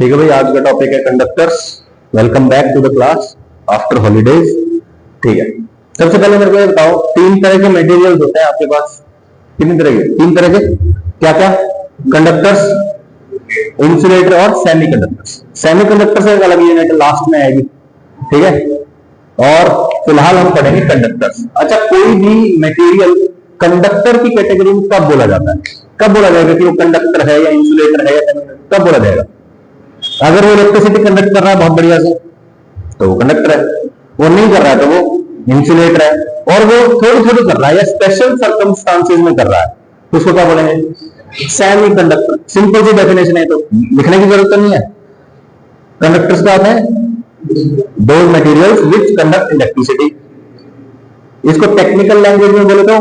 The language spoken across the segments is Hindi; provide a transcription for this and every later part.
ठीक है भाई, आज का टॉपिक है conductors. Welcome back to the class after holidays. ठीक है, सबसे पहले मेरे को ये बताओ, तीन तरह के मटेरियल्स होते हैं आपके पास। कितनी तरह के? तीन तरह के। क्या क्या? कंडक्टर्स, इंसुलेटर और सेमीकंडक्टर्स। सेमीकंडक्टर से एक अलग यूनिट लास्ट में आएगी, ठीक है। और फिलहाल हम पढ़ेंगे कंडक्टर्स। अच्छा, कोई भी मटेरियल कंडक्टर की कैटेगरी में कब बोला जाता है? कब बोला जाएगा कि वो कंडक्टर है या इंसुलेटर है या सेमीकंडक्टर? कब बोला जाएगा? अगर वो इलेक्ट्रिसिटी कंडक्ट कर रहा है बहुत बढ़िया से तो वो कंडक्टर है, वो नहीं कर रहा है तो वो इंसुलेटर है, और वो थोड़ी थोड़ी कर रहा है या स्पेशल सर्कमस्टांसेस में कर रहा है तो उसको क्या बोलेंगे? Semi conductor. सिंपल सी डेफिनेशन है, तो लिखने की जरूरत नहीं है। कंडक्टर्स क्या होते हैं? Those materials which conduct electricity. इसको टेक्निकल लैंग्वेज में बोले तो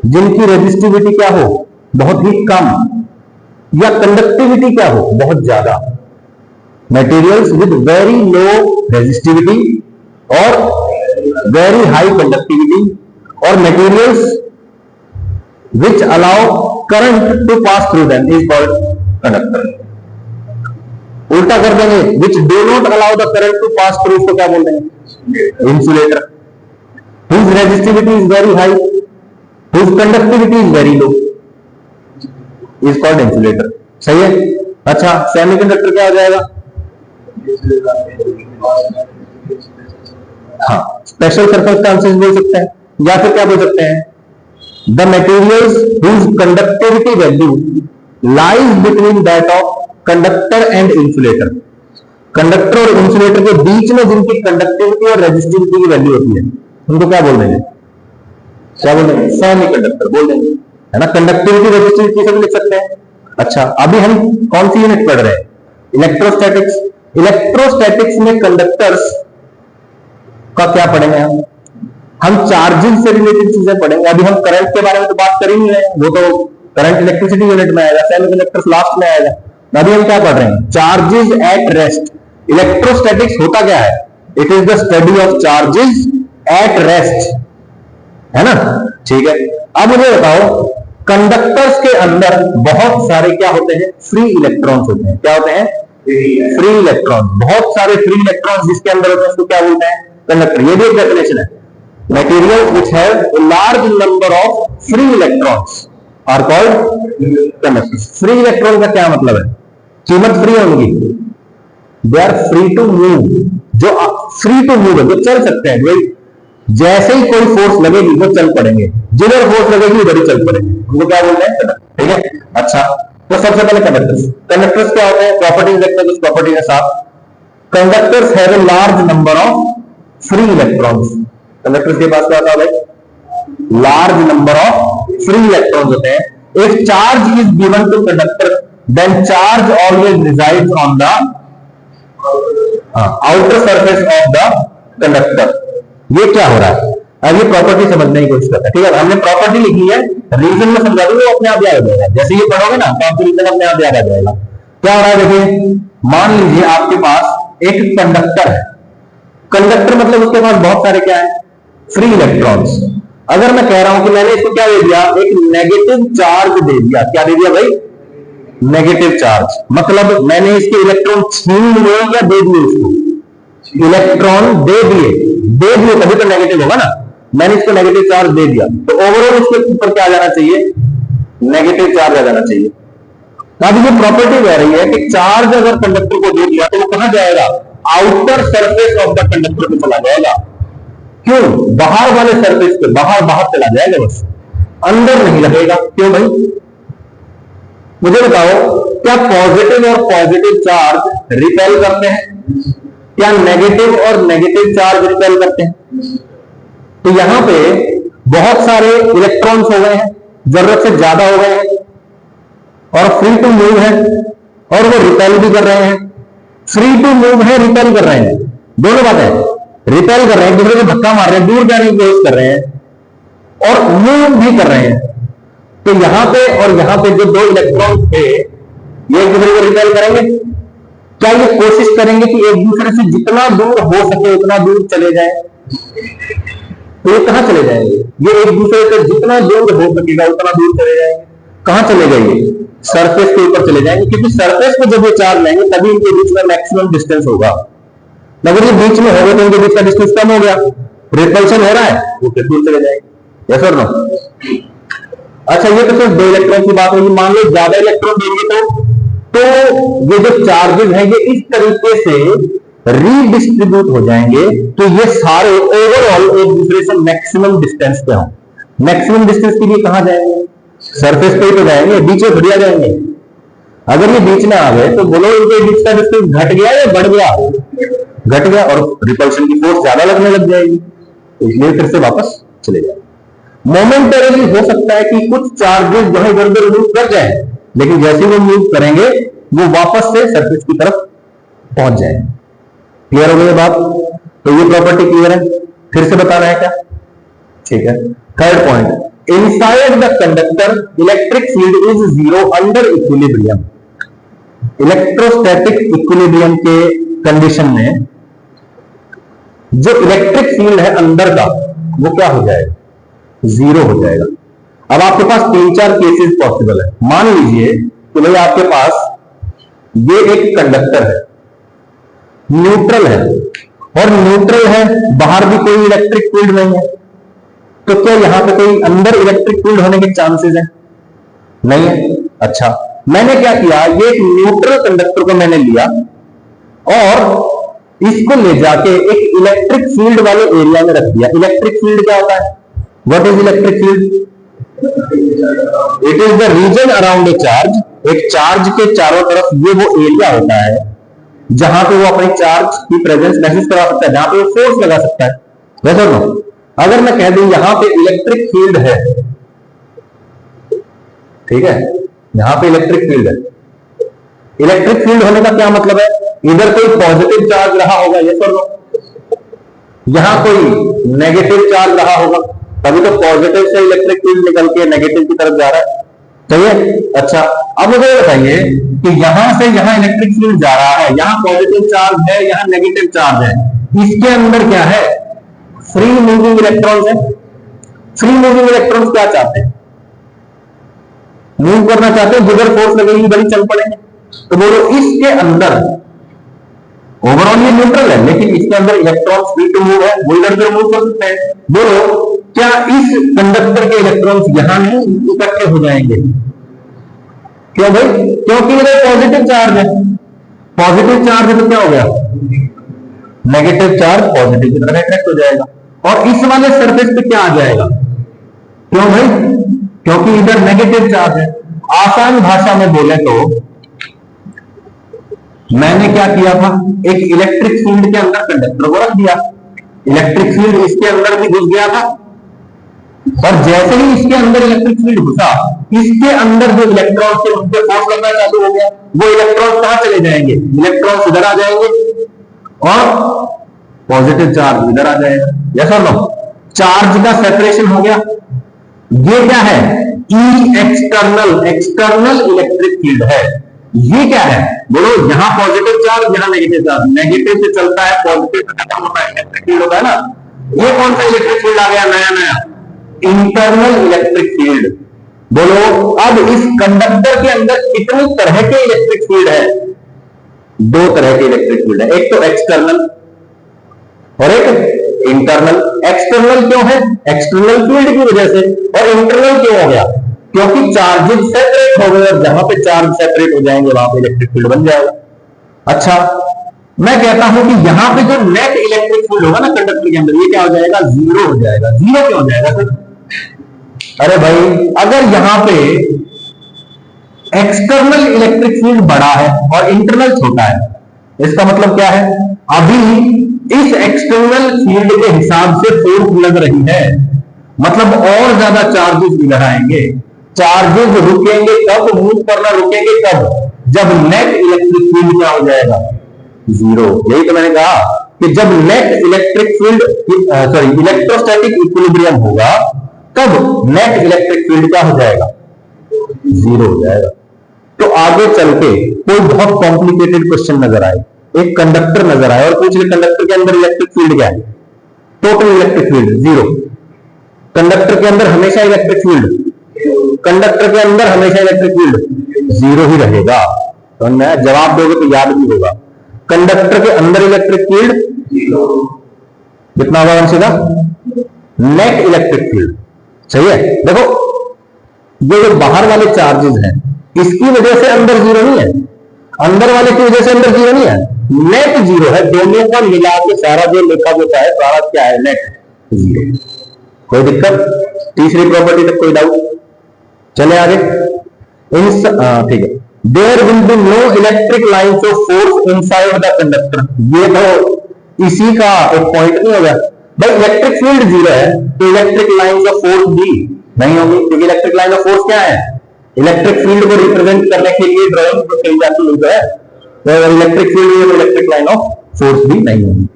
जिनकी रेजिस्टिविटी क्या हो, बहुत ही कम, या कंडक्टिविटी क्या हो, बहुत ज्यादा। Materials with very low resistivity और वेरी हाई कंडक्टिविटी, और materials which allow current to pass through them is called conductor. उल्टा कर देंगे, which do not allow the current to pass through, उसको क्या बोल देंगे? Insulator. Whose resistivity is very high, whose conductivity is very low is called insulator. सही है। अच्छा, सेमीकंडक्टर क्या हो जाएगा? हाँ, स्पेशल सर्कमस्टांसेस बोल सकते हैं, या फिर क्या बोल सकते हैं? The materials whose conductivity value lies between that of conductor and insulator. Conductor और इंसुलेटर के बीच में जिनकी कंडक्टिविटी और रेजिस्टिविटी की वैल्यू होती है उनको क्या बोल देंगे? क्या बोल देंगे? सेमीकंडक्टर बोल देंगे, है ना। कंडक्टिविटी रेजिस्टिविटी से भी लिख सकते हैं। अच्छा, अभी हम कौन सी यूनिट पढ़ रहे हैं? इलेक्ट्रोस्टैटिक्स। इलेक्ट्रोस्टैटिक्स में कंडक्टर्स का क्या पढ़ेंगे? हम चार्जिंग से रिलेटेड चीजें पढ़ेंगे। अभी हम करंट के बारे में तो बात कर ही नहीं रहे, वो तो करंट इलेक्ट्रिसिटी यूनिट में आएगा, सेमीकंडक्टर्स लास्ट में आएगा। अभी हम क्या पढ़ रहे हैं? Charges at rest. इलेक्ट्रोस्टैटिक्स होता क्या है? It is the study of charges at rest, है ना। ठीक है, अब मुझे बताओ, कंडक्टर्स के अंदर बहुत सारे क्या होते हैं? फ्री इलेक्ट्रॉन्स होते हैं। क्या होते हैं? Free electron. बहुत सारे फ्री इलेक्ट्रॉन्स जिसके अंदर होते हैं उसको क्या बोलते हैं? कंडक्टर। ये भी एक डेफिनेशन है। Material which have a large number of free electrons are called conductors. Free electron का क्या मतलब है? कीमत फ्री है उनकी, they are free to move. जो फ्री टू मूव है, जो चल सकते हैं भाई, जैसे ही कोई फोर्स लगेगी वो चल पड़ेंगे, जिधर फोर्स लगेगी उधर ही चल पड़ेंगे, उनको क्या बोलते हैं? कंडक्टर। ठीक है। अच्छा, तो सबसे पहले कंडक्टर्स। कंडक्टर्स क्या होते हैं? प्रॉपर्टीज देखते हैं, कुछ प्रॉपर्टी के साथ। Conductors have a large number of free electrons. Conductors के पास क्या होता है भाई? Large number of free electrons होते हैं। If charge is given to conductor then charge always resides on the outer surface of the conductor. ये क्या हो रहा है? अब ये प्रॉपर्टी समझने की कोशिश करते हैं। ठीक है, हमने प्रॉपर्टी लिखी है, रीजन में समझा दूंगा, अपने आप याद आ जाएगा। जैसे ये पढ़ोगे ना तो आपको रीजन अपने आप याद आ जाएगा। क्या हो रहा है देखिए, मान लीजिए आपके पास एक कंडक्टर है। कंडक्टर मतलब उसके पास बहुत सारे क्या है? Free electrons. अगर मैं कह रहा हूं कि मैंने इसको क्या दे दिया? एक नेगेटिव चार्ज दे दिया। क्या दे दिया भाई? Negative charge. मतलब मैंने इसके इलेक्ट्रॉन छीन लिए या दे दिए? इसको इलेक्ट्रॉन दे दिए। दे दिए तभी तो नेगेटिव होगा ना। मैंने इसको नेगेटिव चार्ज दे दिया तो ओवरऑल इसके ऊपर क्या आ जाना चाहिए? नेगेटिव चार्ज आ जाना चाहिए। अब ये प्रॉपर्टी कह रही है कि चार्ज अगर कंडक्टर को दे दिया तो वो कहां जाएगा? Outer surface of the conductor पे चला जाएगा। क्यों? बाहर वाले सरफेस पे, बाहर बाहर चला जाएगा, बस अंदर नहीं लगेगा। क्यों भाई? मुझे बताओ, क्या पॉजिटिव और पॉजिटिव चार्ज रिपेल करते हैं? क्या नेगेटिव और नेगेटिव चार्ज रिपेल करते हैं? तो यहां पे बहुत सारे इलेक्ट्रॉन्स हो गए हैं, जरूरत से ज्यादा हो गए हैं, और फ्री टू मूव है, और वो रिपेल भी कर रहे हैं। फ्री टू मूव है, रिपेल कर रहे हैं, दोनों बात है। रिपेल कर रहे हैं, दूसरे को धक्का मार रहे हैं, दूर जाने की कोशिश कर रहे हैं, और मूव भी कर रहे हैं। तो यहां पे और यहां पे जो दो इलेक्ट्रॉन थे ये एक दूसरे को रिपेल करेंगे। क्या ये कोशिश करेंगे कि एक दूसरे से जितना दूर हो सके उतना दूर चले जाए? तो ये कहां चले जाएंगे? ये एक दूसरे से जितना दूर हो सकेगा उतना दूर चले जाएंगे। कहां चले जाएंगे? सरफेस के ऊपर चले जाएंगे, क्योंकि सरफेस पे जब ये चार्ज लेंगे तभी इनके बीच में मैक्सिमम डिस्टेंस होगा। अगर ये बीच में होगा तो इनके बीच का डिस्टेंस कम हो गया, रिपल्शन हो रहा है, वो फिर दूर चले जाएंगे। यस और नो? अच्छा, ये तो सिर्फ 2 इलेक्ट्रॉन की बात होगी। मान लो ज्यादा इलेक्ट्रॉन देंगे तो ये जो चार्जेस हैं ये इस तरीके से रीडिस्ट्रीब्यूट हो जाएंगे तो ये सारे ओवरऑल एक दूसरे से मैक्सिमम डिस्टेंस पे हों। मैक्सिमम डिस्टेंस के लिए कहां जाएंगे? सरफेस पे ही तो जाएंगे, बीच में बढ़िया जाएंगे। अगर ये बीच में आ गए तो बोलो इनके बीच का डिस्टेंस घट गया या बढ़ गया? घट गया, और रिपल्शन की फोर्स ज्यादा लगने लग जाएगी, इसलिए फिर से वापस चले जाए। मोमेंटरीली हो सकता है कि कुछ चार्जेस जो है इधर उधर मूव कर जाए, लेकिन जैसे वो मूव करेंगे वो वापस से सरफेस की तरफ पहुंच जाएंगे। क्लियर हो गई बात? तो ये प्रॉपर्टी क्लियर है, फिर से बताना है क्या? ठीक है। Third point, inside the conductor electric field is 0 under equilibrium. Electrostatic equilibrium के कंडीशन में जो इलेक्ट्रिक फील्ड है अंदर का वो क्या हो जाएगा? 0 हो जाएगा। अब आपके पास 3-4 केसेस पॉसिबल है। मान लीजिए कि भाई आपके पास ये एक कंडक्टर है, न्यूट्रल है, और न्यूट्रल है, बाहर भी कोई इलेक्ट्रिक फील्ड नहीं है, तो क्या यहां पे कोई अंदर इलेक्ट्रिक फील्ड होने के चांसेस हैं? नहीं है। अच्छा, मैंने क्या किया, ये एक न्यूट्रल कंडक्टर को मैंने लिया और इसको ले जाके एक इलेक्ट्रिक फील्ड वाले एरिया में रख दिया। इलेक्ट्रिक फील्ड क्या होता है? What is electric field? It is the region around a charge. एक चार्ज के चारों तरफ ये वो एरिया होता है जहां पे वो अपनी चार्ज की प्रेजेंस महसूस करा सकता है, जहां पे वो फोर्स लगा सकता है। वैसे नो, अगर मैं कह दूं यहां पे इलेक्ट्रिक फील्ड है, ठीक है, यहां पे इलेक्ट्रिक फील्ड है। इलेक्ट्रिक फील्ड होने का क्या मतलब है? इधर कोई पॉजिटिव चार्ज रहा होगा, ये सर नो, यहां कोई नेगेटिव चार्ज रहा होगा, तभी तो पॉजिटिव से इलेक्ट्रिक फील्ड निकल के नेगेटिव की तरफ जा रहा है। सही है? अच्छा, अब मुझे बताइए कि यहां से यहां इलेक्ट्रिक फील्ड जा रहा है, यहां पॉजिटिव चार्ज है, यहां नेगेटिव चार्ज है, इसके अंदर क्या है? फ्री मूविंग इलेक्ट्रॉन्स है। फ्री मूविंग इलेक्ट्रॉन्स क्या चाहते हैं? मूव करना चाहते हैं, जिधर फोर्स लगेगी बड़ी चल पड़ेंगे। तो बोलो इसके अंदर ओवरऑल ये न्यूट्रल है, लेकिन इसके अंदर इलेक्ट्रॉन्स फ्री टू मूव है, वो इधर उधर मूव कर सकते हैं। बोलो क्या इस कंडक्टर के इलेक्ट्रॉन्स यहां नहीं इकट्ठे हो जाएंगे? क्यों भाई? क्योंकि इधर पॉजिटिव चार्ज है। पॉजिटिव चार्ज है तो क्या हो गया? नेगेटिव चार्ज पॉजिटिव की तरफ अट्रैक्ट हो जाएगा, और इस वाले सरफेस पे क्या आ जाएगा? क्यों भाई? क्योंकि इधर नेगेटिव चार्ज है। आसान भाषा में बोले तो मैंने क्या किया था, एक इलेक्ट्रिक फील्ड के अंदर कंडक्टर को रख दिया, इलेक्ट्रिक फील्ड इसके अंदर भी घुस गया था, और जैसे ही इसके अंदर इलेक्ट्रिक फील्ड घुसा, इसके अंदर जो इलेक्ट्रॉन थे उन पे फोर्स लगना चालू हो गया। वो इलेक्ट्रॉन कहां चले जाएंगे? इलेक्ट्रॉन इधर आ जाएंगे और पॉजिटिव चार्ज इधर आ जाएगा। यस और नो? चार्ज का सेपरेशन हो गया। ये क्या है? ई एक्सटर्नल, एक्सटर्नल इलेक्ट्रिक फील्ड है। ये क्या है? बोलो, यहां पॉजिटिव चार्ज, यहां नेगेटिव चार्ज, नेगेटिव से चलता है, पॉजिटिव से खत्म होता है, इलेक्ट्रिक फील्ड होता है ना। ये कौन सा इलेक्ट्रिक फील्ड आ गया नया नया? Internal electric field. बोलो, अब इस कंडक्टर के अंदर कितनी तरह के इलेक्ट्रिक फील्ड है? 2 तरह के इलेक्ट्रिक फील्ड है, एक तो एक्सटर्नल और एक इंटरनल। एक्सटर्नल क्यों है? एक्सटर्नल फील्ड की वजह से। और इंटरनल क्यों हो गया? क्योंकि चार्जेस सेपरेट हो गए, और जहां पे चार्ज सेपरेट हो जाएंगे वहां पे इलेक्ट्रिक फील्ड बन जाएगा। अच्छा, मैं कहता हूं कि यहां पे जो नेट इलेक्ट्रिक फील्ड होगा ना कंडक्टर के अंदर, ये क्या हो जाएगा? 0 हो जाएगा। 0 क्यों हो जाएगा सर? अरे भाई, अगर यहां पे एक्सटर्नल इलेक्ट्रिक फील्ड बड़ा है और इंटरनल छोटा है, इसका मतलब क्या है? अभी इस एक्सटर्नल फील्ड के हिसाब से फोर्स लग रही है, मतलब और ज्यादा चार्जेस इधर आएंगे। चार्जेस रुकेंगे कब? मूव करना रुकेंगे कब? जब नेट इलेक्ट्रिक फील्ड क्या हो जाएगा? 0। यही तो मैंने कहा कि जब net electric field, sorry, electrostatic equilibrium होगा, तब नेट इलेक्ट्रिक फील्ड क्या हो जाएगा? 0 हो जाएगा। तो आगे चल के कोई बहुत कॉम्प्लिकेटेड क्वेश्चन नजर आए, एक कंडक्टर नजर आए और पूछ ले कंडक्टर के अंदर इलेक्ट्रिक फील्ड क्या है? Total electric field 0। कंडक्टर के अंदर हमेशा इलेक्ट्रिक फील्ड कंडक्टर के अंदर हमेशा इलेक्ट्रिक फील्ड जीरो ही रहेगा। तो मैं जवाब दोगे तो याद भी होगा, कंडक्टर के अंदर इलेक्ट्रिक फील्ड कितना होगा वंशी का, नेट इलेक्ट्रिक फील्ड। सही है। देखो ये जो बाहर वाले चार्जेस हैं इसकी वजह से अंदर जीरो नहीं है, अंदर वाले की वजह से अंदर जीरो नहीं है, नेट जीरो है। दोनों का मिला के सारा जो लिखा होता है सारा क्या है, नेट जीरो। कोई दिक्कत? तीसरी प्रॉपर्टी तक कोई डाउट? चले आगे। ठीक है, there will be no electric lines of force inside the conductor. ये तो इसी का एक पॉइंट नहीं होगा भाई, इलेक्ट्रिक फील्ड जीरो है तो इलेक्ट्रिक लाइन्स ऑफ फोर्स भी नहीं होगी, क्योंकि इलेक्ट्रिक लाइन ऑफ फोर्स क्या है, इलेक्ट्रिक फील्ड को रिप्रेजेंट करने के लिए ड्राइंग को कही जाती है। तो electric field electric line of force भी नहीं होगी।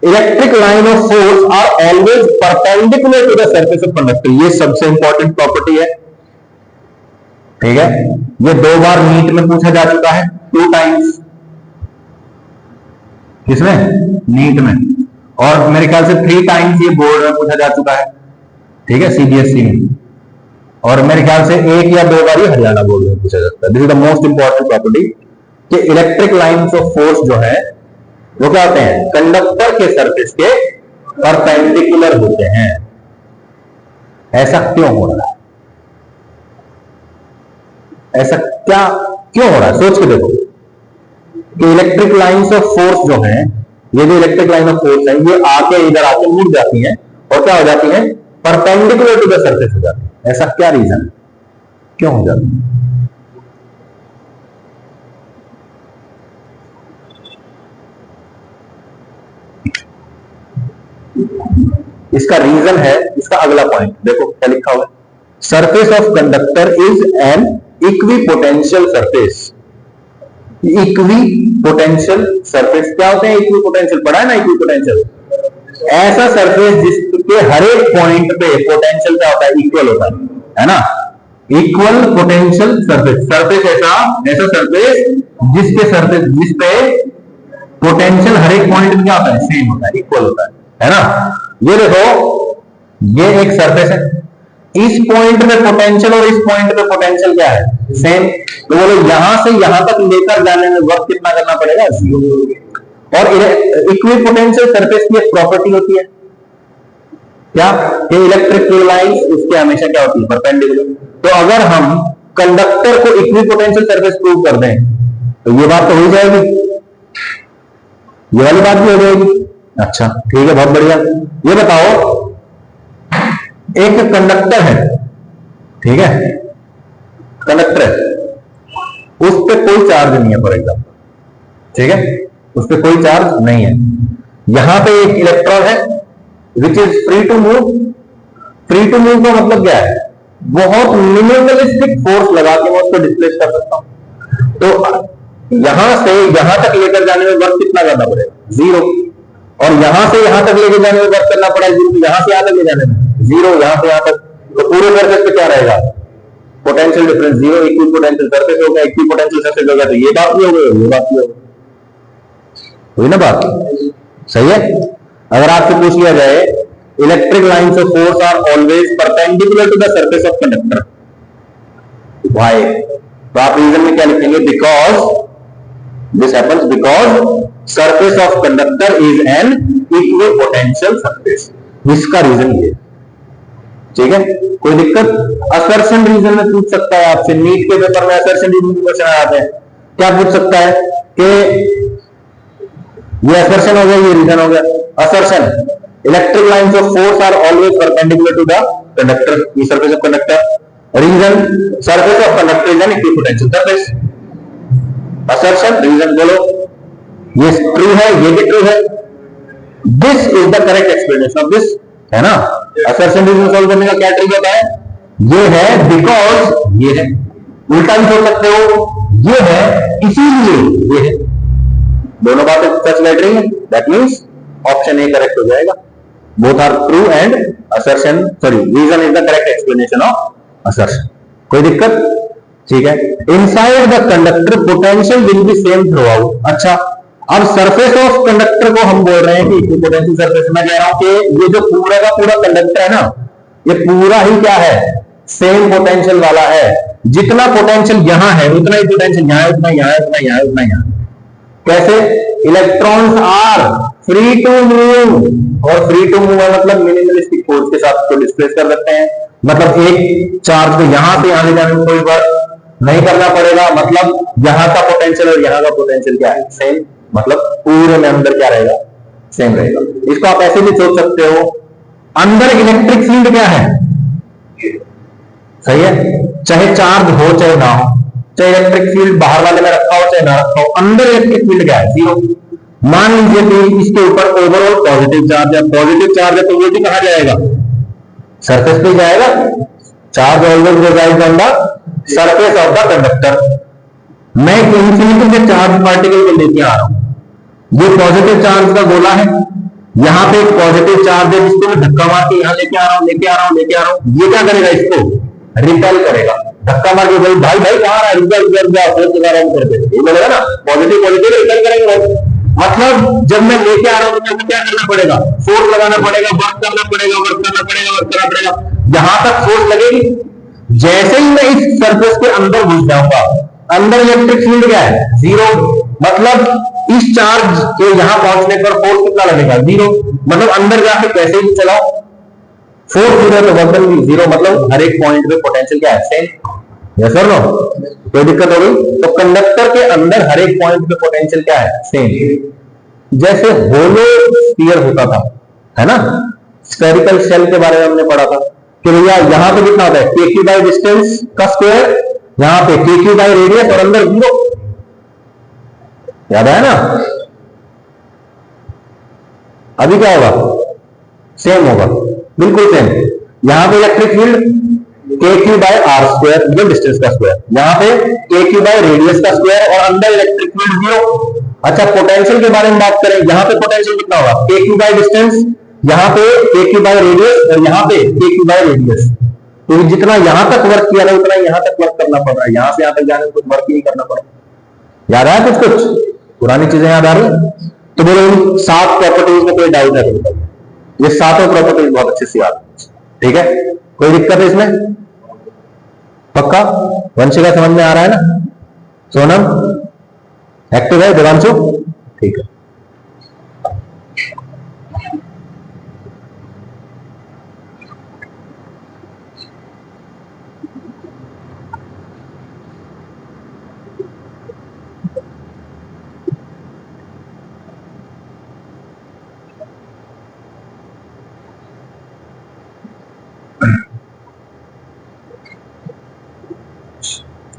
Electric line of force are always perpendicular to the surface of conductor. ये सबसे इंपॉर्टेंट प्रॉपर्टी है। ठीक है, ये 2 बार नीट में पूछा जा चुका है, 2 टाइम्स। किसमें? नीट में। और मेरे ख्याल से 3 टाइम्स ये बोर्ड में पूछा जा चुका है। ठीक है, सीबीएसई में। और मेरे ख्याल से 1 या 2 बार ही हरियाणा बोर्ड में पूछा जाता है। This is the most important property कि इलेक्ट्रिक लाइंस ऑफ फोर्स जो है वो क्या होते हैं, कंडक्टर के सरफेस के परपेंडिकुलर होते हैं। ऐसा क्यों हो रहा है? ऐसा क्या क्यों हो रहा है? सोच के देखो कि इलेक्ट्रिक लाइंस ऑफ फोर्स जो है, ये जो इलेक्ट्रिक लाइन ऑफ फोर्स है ये आके इधर आके मुड़ जाती है और क्या हो जाती है, परपेंडिकुलर टू द सरफेस हो जाती है। ऐसा क्या रीजन है, क्यों हो जाती है? इसका रीजन है, इसका अगला पॉइंट देखो क्या लिखा हुआ है, surface of conductor is an equipotential surface. Equipotential surface क्या होते हैं? इक्विपोटेंशियल पढ़ा है ना, इक्विपोटेंशियल ऐसा सरफेस जिसके हर एक पॉइंट पे पोटेंशियल क्या होता है, इक्वल होता है ना। इक्वल पोटेंशियल सरफेस, सरफेस ऐसा सरफेस जिस पे पोटेंशियल हर एक पॉइंट में क्या होता है, सेम होता है, इक्वल होता है ना। ये देखो, ये एक सरफेस है, इस पॉइंट में पोटेंशियल और इस पॉइंट पे पोटेंशियल क्या है, सेम। तो बोलो यहां से यहां तक लेकर जाने में वक्त कितना करना पड़ेगा, 0। और इक्विपोटेंशियल सरफेस की एक प्रॉपर्टी होती है क्या, कि इलेक्ट्रिक लाइंस उसके हमेशा क्या होती है, परपेंडिकुलर। तो अगर हम कंडक्टर को इक्विपोटेंशियल सरफेस प्रूव कर दें तो ये बात तो हो जाएगी, ये वाली बात भी हो जाएगी। अच्छा ठीक है, बहुत बढ़िया। ये बताओ, एक कंडक्टर है, ठीक है, कंडक्टर है, उस पर कोई चार्ज नहीं है फॉर एग्जाम्पल, ठीक है, उस पर कोई चार्ज नहीं है। यहां पे एक इलेक्ट्रॉन है which is free to move. Free to move का मतलब क्या है, बहुत मिनिमलिस्टिक फोर्स लगा के मैं उसको डिस्प्लेस कर सकता हूं। तो यहां से यहां तक लेकर जाने में वर्क कितना करना पड़ेगा, 0। और यहां से यहां तक लेकर जाने में वर्क करना पड़ेगा 0, यहां से यहां तक ले जाने में 0, यहां से यहां तक। तो पूरे सरफेस पे क्या रहेगा, पोटेंशियल डिफरेंस 0। इक्विपोटेंशियल सरफेस हो गया, इक्विपोटेंशियल सरफेस हो गया, तो ये बात भी हो गई, ये बात भी हो गई, हुई ना बात, सही है। अगर आपसे पूछ लिया जाए electric lines of force are always perpendicular to the surface of conductor, why, तो आप रीजन में क्या लिखेंगे, because this happens because surface of conductor is an equipotential surface. इसका रीजन ये, ठीक है, कोई दिक्कत। असर्शन रीजन में पूछ सकता है आपसे, नीट के पेपर में असर्शन रीजन के क्वेश्चन आते हैं। क्या पूछ सकता है कि ये असर्शन हो गया, ये रीजन हो गया। Assertion, electric lines of force are always perpendicular to the conductor, ये surface of conductor. Reason, surface of conductor is an equipotential surface. Assertion, reason बोलो, ये ट्रू है, ये भी ट्रू है। This is the correct explanation of this, है ना। असर्शन रीजन सॉल्व करने का क्या ट्रिक होता है, ये है बिकॉज, ये है। उल्टा भी सोच सकते हो, ये है इसीलिए, ये है। दोनों बातें सच बैठ रही हैं, that means option A correct हो जाएगा। Both are true and assertion, sorry, reason is the correct explanation of assertion. कोई दिक्कत, ठीक है। Inside the conductor potential will be same throughout. अच्छा, अब सरफेस ऑफ कंडक्टर को हम बोल रहे हैं कि इक्विपोटेंशियल सरफेस। मैं कह रहा हूं कि ये जो पूरा का पूरा कंडक्टर है ना, ये पूरा ही क्या है, सेम पोटेंशियल वाला है। जितना पोटेंशियल यहां है उतना ही पोटेंशियल यहां है, उतना यहां है, उतना यहां है, उतना यहां। कैसे? Electrons are free to move, और फ्री टू मूव मतलब मिनिमलिस्टिक फोर्स के साथ को डिस्प्लेस कर सकते हैं। मतलब एक चार्ज को यहां से यहां ले जाने में कोई वर्क नहीं करना पड़ेगा। मतलब यहां का पोटेंशियल और यहां का पोटेंशियल क्या है? सेम। मतलब पूरे में अंदर क्या रहेगा? सेम रहेगा। इसको आप ऐसे भी सोच सकते हो, अंदर इलेक्ट्रिक फील्ड क्या है? सही है, चाहे चार्ज हो चाहे ना हो, चाहे इलेक्ट्रिक फील्ड बाहर वाले में रखा हो चाहे ना रखा हो, अंदर इलेक्ट्रिक फील्ड क्या है? जीरो। मान लीजिए कि इसके ऊपर ओवरऑल पॉजिटिव चार्ज है, पॉजिटिव चार्ज है तो ये भी कहां जाएगा? सरफेस पे जाएगा। Charge always resides on the surface of the conductor. मैं इंफिनिटी के चार्ज पार्टिकल को लेके आ रहा हूं, ये पॉजिटिव चार्ज का गोला है, यहां पे एक पॉजिटिव चार्ज है जिसको मैं धक्का मार के यहां लेके आ रहा हूं, लेके आ रहा हूं, लेके आ रहा हूं। ये क्या करेगा? इसको रिपेल करेगा। धक्का मार के भाई भाई कहां रहा है? रुक जा रुक जा, फोर्स लगा रहा हूं करके, ये बोलेगा ना पॉजिटिव पॉजिटिव रिपेल करेंगे। मतलब जब मैं लेके आ रहा हूं तो मुझे क्या करना पड़ेगा? फोर्स लगाना पड़ेगा, वर्क करना पड़ेगा, वर्क करना पड़ेगा, वर्क करना पड़ेगा। जहां तक फोर्स लगेगी, जैसे ही मैं इस सरफेस के अंदर घुस जाऊंगा, अंदर इलेक्ट्रिक फील्ड क्या है? जीरो। मतलब इस चार्ज के यहां पहुंचने पर फोर्स कितना लगेगा? जीरो। मतलब अंदर जाके कैसे भी चलाओ, फोर्स जीरो तो वर्क भी जीरो। मतलब हर एक पॉइंट पे पोटेंशियल क्या है? सेम। यस और नो? कोई दिक्कत हो गई? तो कंडक्टर के अंदर हर एक पॉइंट पे पोटेंशियल क्या है? सेम। जैसे होलो स्फीयर होता था, है ना, स्फेरिकल शेल के बारे में हमने पढ़ा था कि भैया यहां पे कितना होता है? के क्यू बाई डिस्टेंस का स्क्वायर, यहां पे के क्यू बाई रेडियस और अंदर जीरो। याद आया ना? अभी क्या होगा? सेम होगा, बिल्कुल सेम। यहां पे इलेक्ट्रिक फील्ड के क्यू बाय आर स्क्वायर, जो डिस्टेंस का स्क्वायर, यहां पे के क्यू बाय रेडियस का स्क्वायर और अंदर इलेक्ट्रिक फील्ड जीरो। अच्छा, पोटेंशियल के बारे में बात करें, यहां पे पोटेंशियल कितना होगा? के क्यू बाय डिस्टेंस, यहां पे के क्यू बाय रेडियस और यहां पे के क्यू बाय रेडियस। तो जितना यहां तक वर्क किया ना उतना यहां तक वर्क करना पड़ रहा है, यहां से यहां तक जाने में कुछ वर्क नहीं करना पड़ रहा। याद आया कुछ कुछ? पुरानी चीजें याद आ रही? तो बोलो इन 7 प्रॉपर्टीज में कोई डाउट है तो? ये 7 प्रॉपर्टीज बहुत अच्छे से याद, ठीक है? कोई दिक्कत है इसमें? पक्का? वंशिका समझ में आ रहा है ना? सोनम एक्टिव है? देवांशु ठीक है।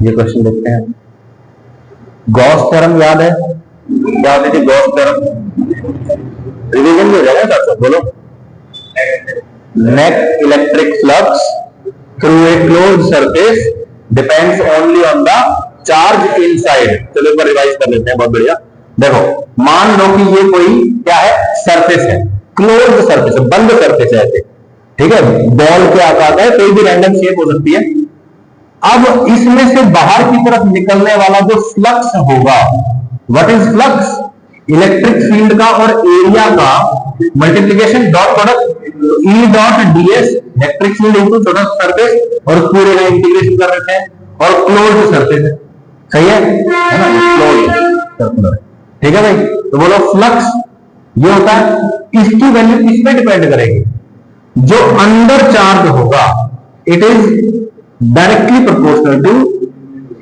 ये क्वेश्चन देखते हैं। गॉस थ्योरम याद है? क्या होती थी गॉस थ्योरम? रिवीजन भी हो जाएगा साथ साथ, बोलो। Net electric flux through a closed surface depends only on the charge inside. चलो एक बार रिवाइज कर लेते हैं, बहुत बढ़िया। देखो, मान लो कि ये कोई क्या है? सरफेस है, क्लोज्ड सरफेस है, बंद सरफेस है ऐसे, ठीक है? बॉल के आकार का है, कोई भी रैंडम शेप हो सकती है। अब इसमें से बाहर की तरफ निकलने वाला जो फ्लक्स होगा, what is flux? Electric field का और एरिया का मल्टीप्लीकेशन, डॉट प्रोडक्ट, ई dot DS, electric field into total surface, और पूरे का इंटीग्रेशन कर रहे हैं, और क्लोज्ड सरफेस है, सही है ना? क्लोज्ड सर्कुलर, ठीक है भाई? तो बोलो फ्लक्स ये होता है, इसकी वैल्यू किस पे डिपेंड करेगी? जो अंदर चार्ज होगा, it is directly proportional to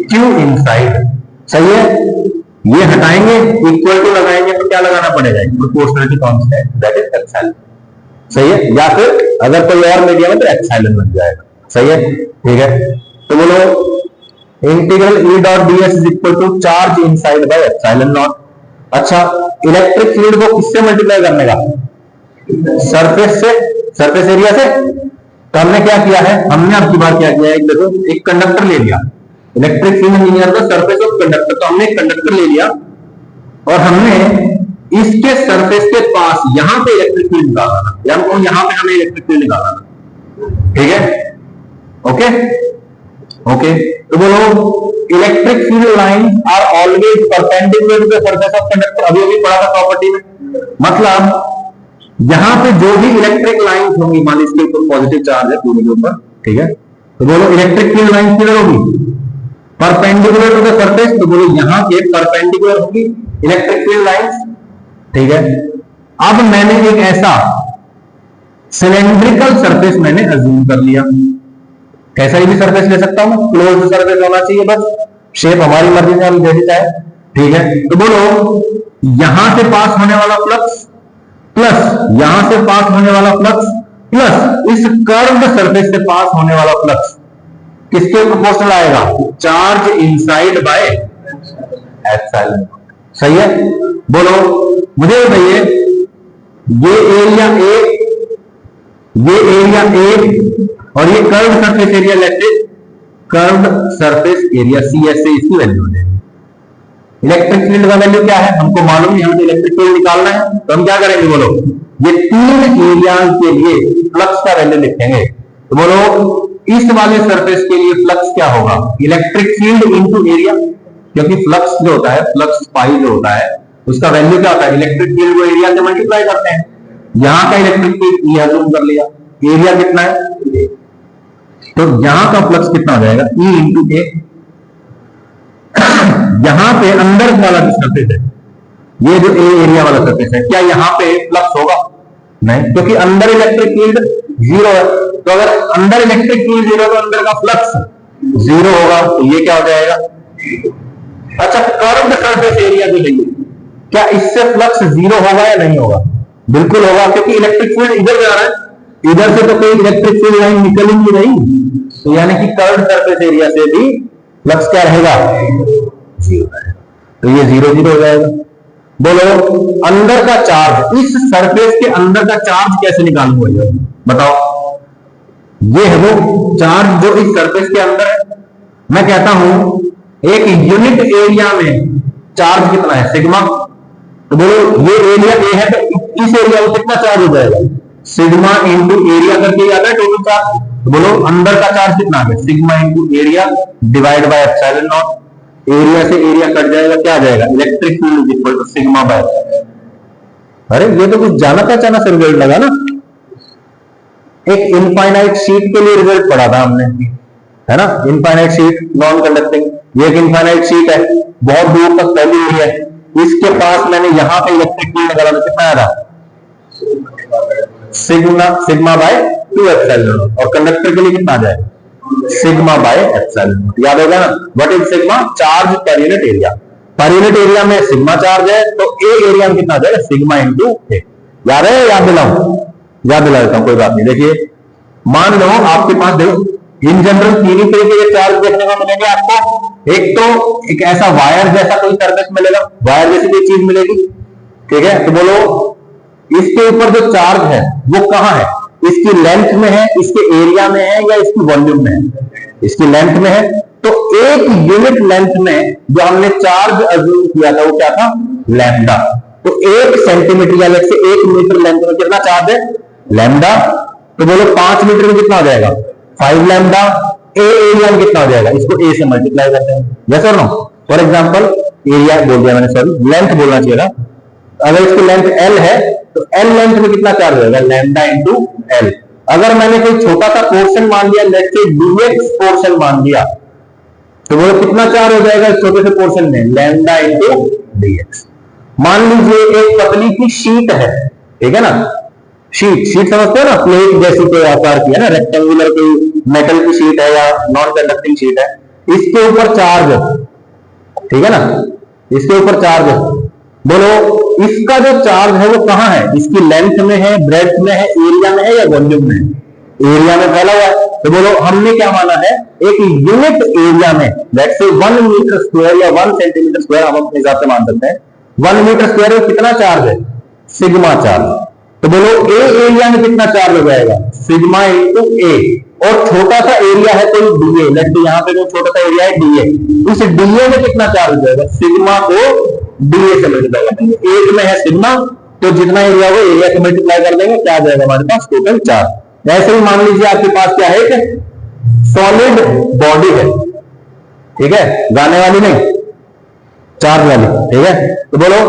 Q inside, सही है? ये हटाएंगे, इक्वल टू लगाएंगे तो क्या लगाना पड़ेगा? Proportionality constant, that is epsilon, सही है? या फिर अगर कोई और मीडियम है तो एप्सिलॉन बन जाएगा, सही है? ठीक है, तो बोलो integral E dot ds is equal to charge inside by epsilon naught. अच्छा, इलेक्ट्रिक फील्ड को किससे मल्टीप्लाई करने का? सरफेस से, सरफेस एरिया से। तो हमने क्या किया है? हमने अब की बार क्या किया है? देखो, एक कंडक्टर ले लिया, इलेक्ट्रिक फील्ड इंजीनियर का सरफेस ऑफ कंडक्टर, तो हमने एक कंडक्टर ले लिया और हमने इसके सरफेस के पास यहां पे इलेक्ट्रिक फील्ड निकाला था, या हमको यहां पे हमें इलेक्ट्रिक फील्ड निकालना था, ठीक है? ओके ओके, तो बोलो electric field lines are always perpendicular to the surface of conductor. अभी अभी पढ़ा था प्रॉपर्टी में, मतलब यहां पे जो भी इलेक्ट्रिक लाइंस होंगी, मान लीजिए इसके ऊपर पॉजिटिव चार्ज है पूरे के ऊपर, ठीक है? तो बोलो इलेक्ट्रिक फील्ड लाइन किधर होगी, परपेंडिकुलर टू द सरफेस, तो बोलो यहां के परपेंडिकुलर होगी इलेक्ट्रिक फील्ड लाइंस। ठीक है, अब मैंने एक ऐसा सिलेंड्रिकल सरफेस मैंने अज्यूम कर लिया, कैसा भी सरफेस ले सकता हूं, क्लोज्ड सरफेस होना चाहिए, बस शेप हमारी मर्जी से हम जैसे चाहे। ठीक है, तो बोलो यहां से पास होने वाला फ्लक्स प्लस यहां से पास होने वाला फ्लक्स प्लस इस कर्व्ड सरफेस से पास होने वाला फ्लक्स किसके प्रोपोर्शनल आएगा, चार्ज इनसाइड बाय एप्सिलॉन। सही है, बोलो मुझे बताइए ये एरिया ए और ये curved surface area, let's curved surface area C S से इसकी वैल्यू हो जाएगी। इलेक्ट्रिक फील्ड का वैल्यू क्या है हमको मालूम नहीं, हमें इलेक्ट्रिक फील्ड निकालना है, तो हम क्या करेंगे, बोलो ये तीन एरिया के लिए फ्लक्स का वैल्यू लिखेंगे। तो बोलो इस वाले सरफेस के लिए फ्लक्स क्या होगा, इलेक्ट्रिक फील्ड इनटू एरिया, क्योंकि फ्लक्स जो होता है, फ्लक्स पाई जो होता है उसका वैल्यू क्या होता है, इलेक्ट्रिक फील्ड को एरिया से मल्टीप्लाई करते हैं। यहां का इलेक्ट्रिक फील्ड यह जूम कर लिया, एरिया कितना है, तो यहां का फ्लक्स कितना हो जाएगा, E इंटू ए। यहां पे अंदर वाला जो सरफेस है, ये जो ए एरिया वाला सरफेस है, क्या यहां पे फ्लक्स होगा, नहीं, क्योंकि अंदर इलेक्ट्रिक फील्ड जीरो है। तो अगर अंदर इलेक्ट्रिक फील्ड जीरो तो अंदर का फ्लक्स जीरो होगा, तो ये क्या हो जाएगा। अच्छा, कर्व्ड सरफेस एरिया जो है, क्या इससे फ्लक्स जीरो होगा या नहीं होगा, बिल्कुल होगा, क्योंकि इलेक्ट्रिक फील्ड इधर जा रहा है, इधर से तो कोई इलेक्ट्रिक फील्ड लाइन निकलेंगी नहीं, तो यानी कि कर्व्ड सरफेस एरिया से भी फ्लक्स क्या रहेगा, जीरो रहेगा, तो ये जीरो जीरो हो जाएगा। बोलो अंदर का चार्ज, इस सरफेस के अंदर का चार्ज कैसे निकालूंगा, बताओ। ये है वो चार्ज जो इस सरफेस के अंदर है। मैं कहता हूं एक यूनिट एरिया में चार्ज कितना है, सिग्मा। तो बोलो ये एरिया ए है, तो इस एरिया में कितना चार्ज हो जाएगा, सिग्मा इंटू एरिया करके आता है टोटल चार्ज। तो बोलो अंदर का चार्ज कितना है, sigma into area divide by epsilon naught. Area से एरिया कट जाएगा, क्या आ जाएगा, electric field equal to sigma by. अरे ये तो कुछ जाना पहचाना से रिजल्ट लगा ना, एक इनफाइनाइट शीट के लिए रिजल्ट पढ़ा था हमने, है ना, इनफाइनाइट शीट नॉन कंडक्टिंग, ये एक इनफाइनाइट शीट है, बहुत दूर तक फैली हुई है, इसके पास मैंने यहां पे इलेक्ट्रिक फील्ड निकाला तो कितना आ रहा, सिग्मा बाय 2 एप्सिलॉन, और कंडक्टर के लिए कितना आ जाएगा, सिग्मा बाय एप्सिलॉन। याद होगा ना, what is sigma, charge per unit area. Per unit area में सिग्मा चार्ज है, तो ए एरिया में कितना आ जाएगा, सिग्मा इंटू ए। याद है, याद दिलाऊं, याद दिला देता हूं, कोई बात नहीं। देखिए मान लो आपके पास, देखो इन जनरल तीन ही तरीके के चार्ज देखने को मिलेंगे आपको। एक तो एक ऐसा वायर जैसा कोई सरफेस मिलेगा, वायर जैसी कोई चीज मिलेगी, ठीक है। तो बोलो इसके ऊपर जो चार्ज है वो कहां है, इसकी लेंथ में है, इसके एरिया में है, या इसकी वॉल्यूम में है, इसकी लेंथ में है। तो एक यूनिट लेंथ में जो हमने चार्ज अज्यूम किया था वो क्या था, लैम्डा। तो 1 सेंटीमीटर या से 1 मीटर लेंथ में कितना चार्ज है, लैम्डा। तो बोलो 5 मीटर में कितना हो जाएगा, 5 लैम्डा। ए एरिया में कितना हो जाएगा, इसको ए से मल्टीप्लाई करते हैं, यस और नो। फॉर एग्जांपल एरिया बोल दिया मैंने, सॉरी लेंथ बोलना चाहिए था। अगर इसकी लेंथ एल है तो एल लेंथ में कितना चार्ज होगा, लैम्डा इंटू एल। अगर मैंने कोई छोटा सा पोर्शन मान लिया, लेट्स से डीएक्स पोर्शन मान लिया, तो वो कितना चार्ज हो जाएगा इस छोटे से पोर्शन में, लैम्डा इंटू डीएक्स। मान लीजिए एक पतली की शीट है, ठीक है ना, शीट समझते हो ना, प्लेट जैसी कोई आकार की है ना, रेक्टेंगुलर कोई मेटल की शीट है या नॉन कंडक्टिंग शीट है, इसके ऊपर चार्ज, ठीक है ना, इसके ऊपर चार्ज। बोलो इसका जो चार्ज है वो कहां है, इसकी लेंथ में है, ब्रेड्थ में है, एरिया में है, या वॉल्यूम में है, एरिया में फैला हुआ है। तो बोलो हमने क्या माना है, एक यूनिट एरिया में, लेट्स से 1 मीटर स्क्वायर या 1 सेंटीमीटर स्क्वायर हम अपने हिसाब से मान सकते हैं, 1 मीटर स्क्वायर में कितना चार्ज है, सिग्मा चार्ज। तो बोलो ए एरिया में कितना चार्ज हो जाएगा, सिग्मा इंटू ए। और छोटा सा एरिया है कोई डीए, लेट्स से यहां पे जो छोटा सा एरिया है डीए, उस डीए में कितना चार्ज हो जाएगा, सिग्मा को डीए से मल्टीप्लाई कर देंगे। एक में है सिग्मा, तो जितना एरिया वो एरिया से मल्टीप्लाई कर देंगे, क्या आ जाएगा हमारे पास, टोटल चार्ज। ऐसे ही मान लीजिए आपके पास क्या है, एक सॉलिड बॉडी है, ठीक है, गाने वाली नहीं, चार्ज वाली, ठीक है। तो बोलो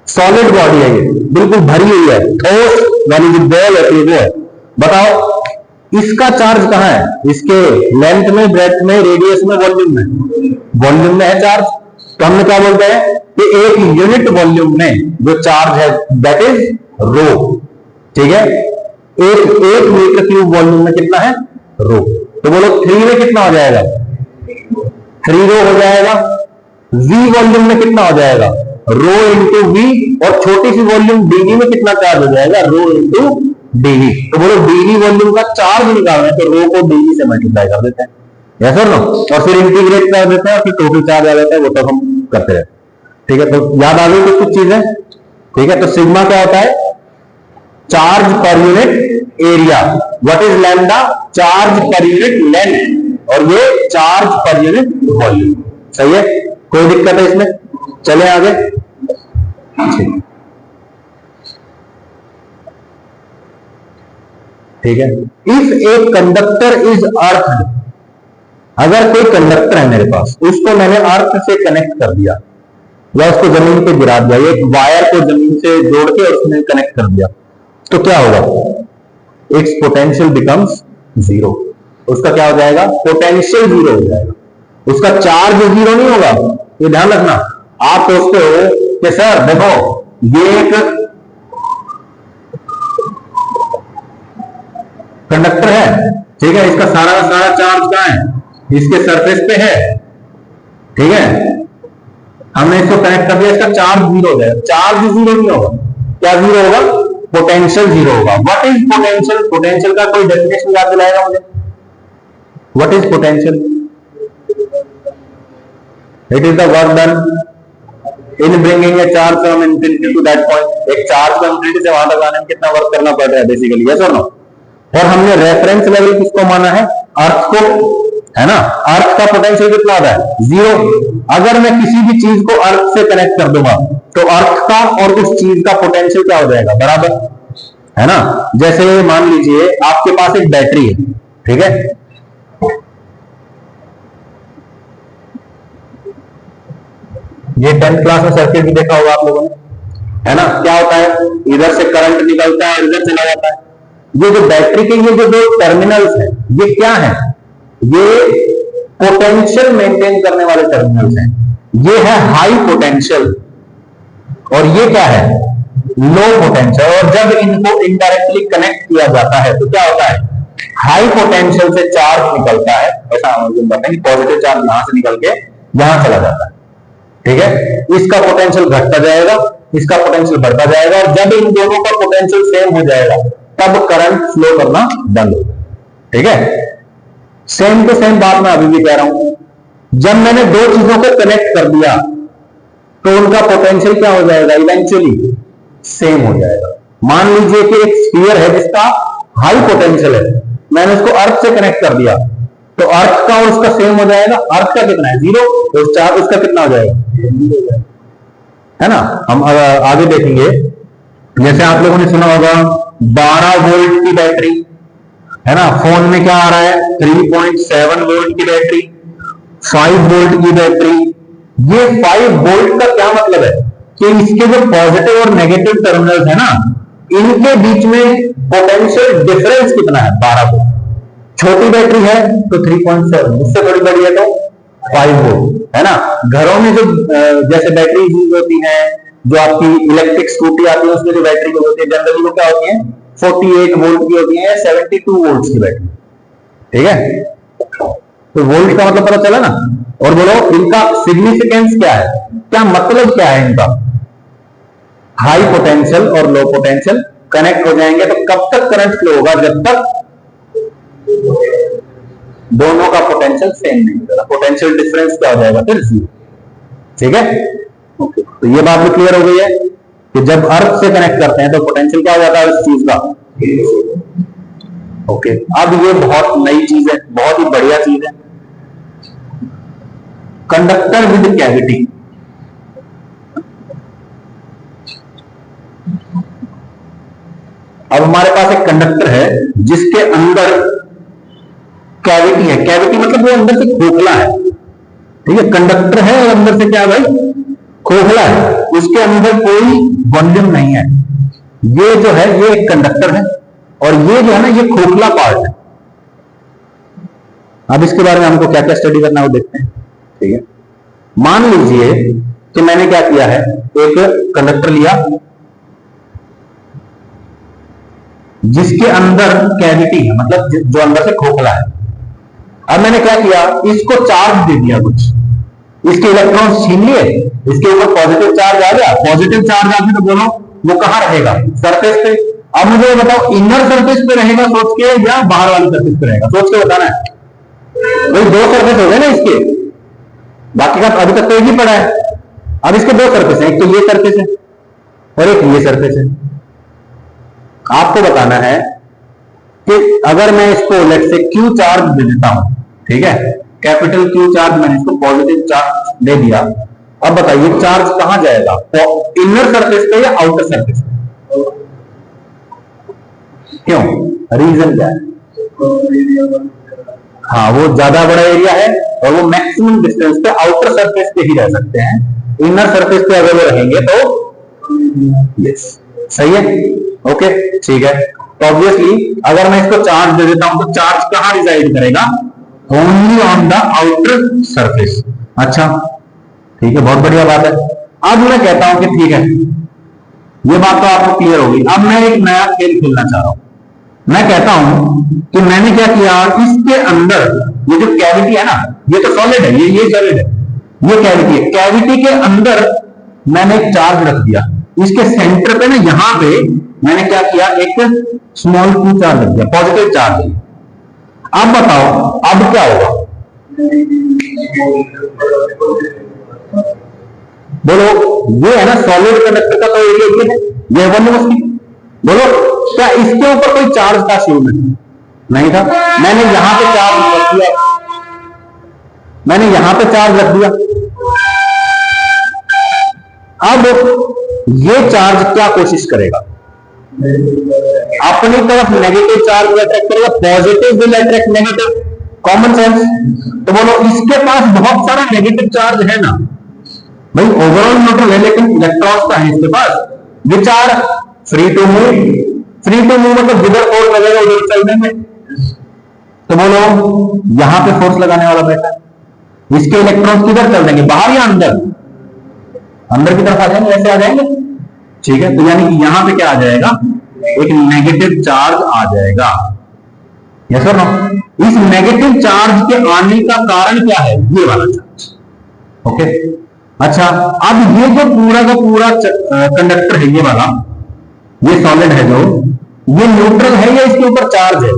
सॉलिड बॉडी है, ये बिल्कुल भरी हुई है, ठोस वाली जो बॉल होती है वो है। बताओ इसका चार्ज कहां है? इसके लेंथ में, ब्रेड्थ में, रेडियस में, वॉल्यूम में? वॉल्यूम में है चार्ज। तो हमने क्या बोलते हैं कि एक यूनिट वॉल्यूम में जो चार्ज है दैट इज रो। ठीक है, एक मीटर क्यूब वॉल्यूम में कितना है? रो। तो बोलो 3 में कितना हो जाएगा? 3 रो हो जाएगा। वी वॉल्यूम में कितना हो जाएगा? Rho into we. और छोटी सी वॉल्यूम डीवी में कितना चार्ज हो जाएगा? Rho into DV. तो बोलो डीवी वॉल्यूम का चार्ज निकालना है तो रो को डीवी से मल्टीप्लाई कर देते हैं, यस और नो, और फिर इंटीग्रेट कर देते हैं और फिर टोटल चार्ज आ जाता है, वो तो हम करते हैं। ठीक है, तो याद आ गई कुछ चीजें। ठीक है, तो सिग्मा क्या होता है? Charge per unit area. What is lambda? Charge per unit length. और ये चार्ज पर यूनिट वॉल्यूम। सही है, कोई दिक्कत है इसमें? चले आगे। ठीक है, if a conductor is earth, अगर कोई कंडक्टर है मेरे पास, उसको मैंने अर्थ से कनेक्ट कर दिया या उसको जमीन पे गिरा दिया, एक वायर को जमीन से जोड़ के उसमें कनेक्ट कर दिया, तो क्या होगा? It's potential becomes zero. उसका क्या हो जाएगा? पोटेंशियल जीरो हो जाएगा। उसका चार्ज जीरो नहीं होगा, ये ध्यान रखना। आप सोचते हो कि सर देखो ये एक कंडक्टर है, ठीक है, इसका सारा का सारा चार्ज कहां है? इसके सरफेस पे है। ठीक है, हमने इसको कनेक्ट कर दिया, इसका चार्ज जीरो हो जाएगा। चार्ज जीरो नहीं होगा, क्या जीरो होगा? पोटेंशियल जीरो होगा। What is potential? पोटेंशियल का कोई डेफिनेशन याद दिलाएगा मुझे? What is potential? It is the work done in bringing a charge from infinity to that point. एक चार्ज को इंफिनिटी से वहां तक आने में कितना वर्क करना पड़ रहा है बेसिकली, यस और नो। और हमने रेफरेंस लेवल किसको माना है? अर्थ को, है ना। अर्थ का पोटेंशियल कितना होता है? जीरो। अगर मैं किसी भी चीज को अर्थ से कनेक्ट कर दूंगा तो अर्थ का और उस चीज का पोटेंशियल क्या हो जाएगा? बराबर, है ना। जैसे मान लीजिए आपके पास एक बैटरी है, ठीक है, ये 10th क्लास में सर्किट भी देखा होगा आप लोगों ने, है ना। क्या होता है? इधर से करंट निकलता है और इधर चला जाता है। ये जो बैटरी के ये जो टर्मिनल्स है, ये क्या है? ये पोटेंशियल मेंटेन करने वाले टर्मिनल्स हैं। ये है हाई पोटेंशियल और ये क्या है? Low potential. और जब इनको इनडायरेक्टली कनेक्ट किया जाता है तो क्या होता है? हाई पोटेंशियल से चार्ज निकलता है, ऐसा हम बताएंगे, पॉजिटिव चार्ज यहां से निकल के यहां चला जाता है। ठीक है, इसका पोटेंशियल घटता जाएगा, इसका पोटेंशियल बढ़ता जाएगा, और जब इन दोनों का पोटेंशियल सेम हो जाएगा तब करंट फ्लो करना बंद हो जाएगा। ठीक है, सेम टू सेम बात मैं अभी भी कह रहा हूं। जब मैंने दो चीजों को कनेक्ट कर दिया तो उनका पोटेंशियल क्या हो जाएगा? इवेंचुअली सेम हो जाएगा। मान लीजिए कि एक स्फीयर है जिसका हाई पोटेंशियल है, मैंने उसको अर्थ से कनेक्ट कर दिया तो अर्थ का और उसका सेम हो जाएगा। अर्थ का कितना है? जीरो। तो चार्ज उसका कितना हो जाएगा? है ना। हम आगे देखेंगे, जैसे आप लोगों ने सुना होगा 12 वोल्ट की बैटरी, है ना। फोन में क्या आ रहा है? 3.7 वोल्ट की बैटरी, 5 वोल्ट की बैटरी। ये 5 वोल्ट का क्या मतलब है कि इसके जो पॉजिटिव और नेगेटिव टर्मिनल्स है ना, इनके बीच में पोटेंशियल डिफरेंस कितना है? 12 वोल्ट। छोटी बैटरी है तो 3.7, उससे थोड़ी बड़ी है तो 5 वोल्ट, है ना। घरों में जो जैसे बैटरी यूज होती है, जो आपकी इलेक्ट्रिक स्कूटी आती है उसमें जो बैटरी होती है जनरली वो क्या होती है? 48 वोल्ट की होती है या 72 वोल्ट की बैटरी। ठीक है, तो वोल्ट का मतलब पता चला ना। और बोलो इनका सिग्निफिकेंस क्या है? क्या मतलब क्या है इनका? हाई पोटेंशियल और लो पोटेंशियल कनेक्ट हो जाएंगे तो कब तक करंट फ्लो होगा? जब तक दोनों का पोटेंशियल सेम नहीं होगा। पोटेंशियल डिफरेंस क्या हो जाएगा? फिर जीरो। ठीक है, तो ये बात भी क्लियर हो गई है कि जब अर्थ से कनेक्ट करते हैं तो पोटेंशियल क्या हो जाता है उस चीज का? ओके, अब ये बहुत नई चीज है, बहुत ही बढ़िया चीज है, कंडक्टर विद कैविटी। अब हमारे पास एक कंडक्टर है जिसके अंदर कैविटी है। कैविटी मतलब वो अंदर से खोखला है। ठीक है, कंडक्टर है और अंदर से क्या भाई? खोखला है। उसके अंदर कोई वॉल्यूम नहीं है। ये जो है ये एक कंडक्टर है और ये जो है ना ये खोखला पार्ट है। अब इसके बारे में हमको क्या क्या स्टडी करना है वो देखते हैं। ठीक है, मान लीजिए कि मैंने क्या किया है, एक कंडक्टर लिया जिसके अंदर कैविटी है, मतलब जो अंदर से खोखला है। अब मैंने क्या किया, इसको चार्ज दे दिया कुछ, इसके इलेक्ट्रॉन छीन लिए, इसके ऊपर पॉजिटिव चार्ज आ गया। पॉजिटिव चार्ज आके तो बोलो वो कहां रहेगा, सरफेस पे। अब मुझे ये बताओ इनर सरफेस पे रहेगा सोच के या बाहर वाली सरफेस पे रहेगा, सोच के बताना है। भाई दो सरफेस हो गए ना इसके, बाकी का अभी तक तो एक ही पड़ा है। अब इसके दो सरफेस है, एक तो ये सरफेस है और एक ये सरफेस है। आपको बताना है कि अगर मैं इसको लेट से क्यू चार्ज दे देता हूं, ठीक है, कैपिटल क्यू चार्ज मैंने इसको पॉजिटिव चार्ज दे दिया। अब बताइए चार्ज कहां जाएगा, तो इनर सरफेस पे या आउटर सरफेस पे? क्यों, रीजन क्या है? हाँ, वो ज्यादा बड़ा एरिया है और वो मैक्सिमम डिस्टेंस पे आउटर सरफेस पे ही रह सकते हैं। इनर सरफेस पे अगर वो रहेंगे तो यस, सही है, ओके ठीक है। तो ऑब्वियसली अगर मैं इसको चार्ज दे देता हूं तो चार्ज कहां रिजाइड करेगा, only on the outer surface. अच्छा ठीक है, बहुत बढ़िया बात है। अब मैं कहता हूं कि ठीक है, ये बात तो आपको क्लियर होगी। अब मैं एक नया खेल खेलना चाह रहा हूं। मैं कहता हूं कि मैंने क्या किया, इसके अंदर ये जो कैविटी है ना, ये तो सॉलिड है, ये सॉलिड है, ये कैविटी है। कैविटी के अंदर मैंने एक चार्ज रख दिया, इसके सेंटर पे ना, यहां पे मैंने क्या किया, एक स्मॉल q चार्ज रख दिया, पॉजिटिव चार्ज। अब बताओ अब क्या होगा, बोलो। ये है ना सॉलिड कंडक्टर का तो एरिया ये वॉल्यूम उसकी। बोलो क्या इसके ऊपर कोई चार्ज था, शुरू में नहीं था। मैंने यहां पे चार्ज रख दिया, मैंने यहां पे चार्ज रख दिया। अब ये चार्ज क्या कोशिश करेगा, अपनी तरफ नेगेटिव चार्ज अट्रैक्ट करेगा, positive will attract negative, common sense. तो बोलो इसके पास बहुत सारा नेगेटिव चार्ज है ना भाई, ओवरऑल न्यूट्रल है लेकिन इलेक्ट्रॉन्स का है इसके पास, which are free to move. Free to move मतलब जिधर फोर्स लगेगा उधर चल देंगे। तो बोलो यहां पे फोर्स लगाने वाला बैठा है, इसके इलेक्ट्रॉन्स किधर चल देंगे, बाहर या अंदर? अंदर की तरफ आ जाएंगे, ऐसे आ जाएंगे, ठीक है। तो यानी कि यहां पे क्या आ जाएगा, एक नेगेटिव चार्ज आ जाएगा, यस और नो। इस नेगेटिव चार्ज के आने का कारण क्या है, ये वाला चार्ज, ओके। अच्छा, अब ये जो पूरा का पूरा कंडक्टर है, ये वाला, ये सॉलिड है जो, ये न्यूट्रल है या इसके ऊपर चार्ज है?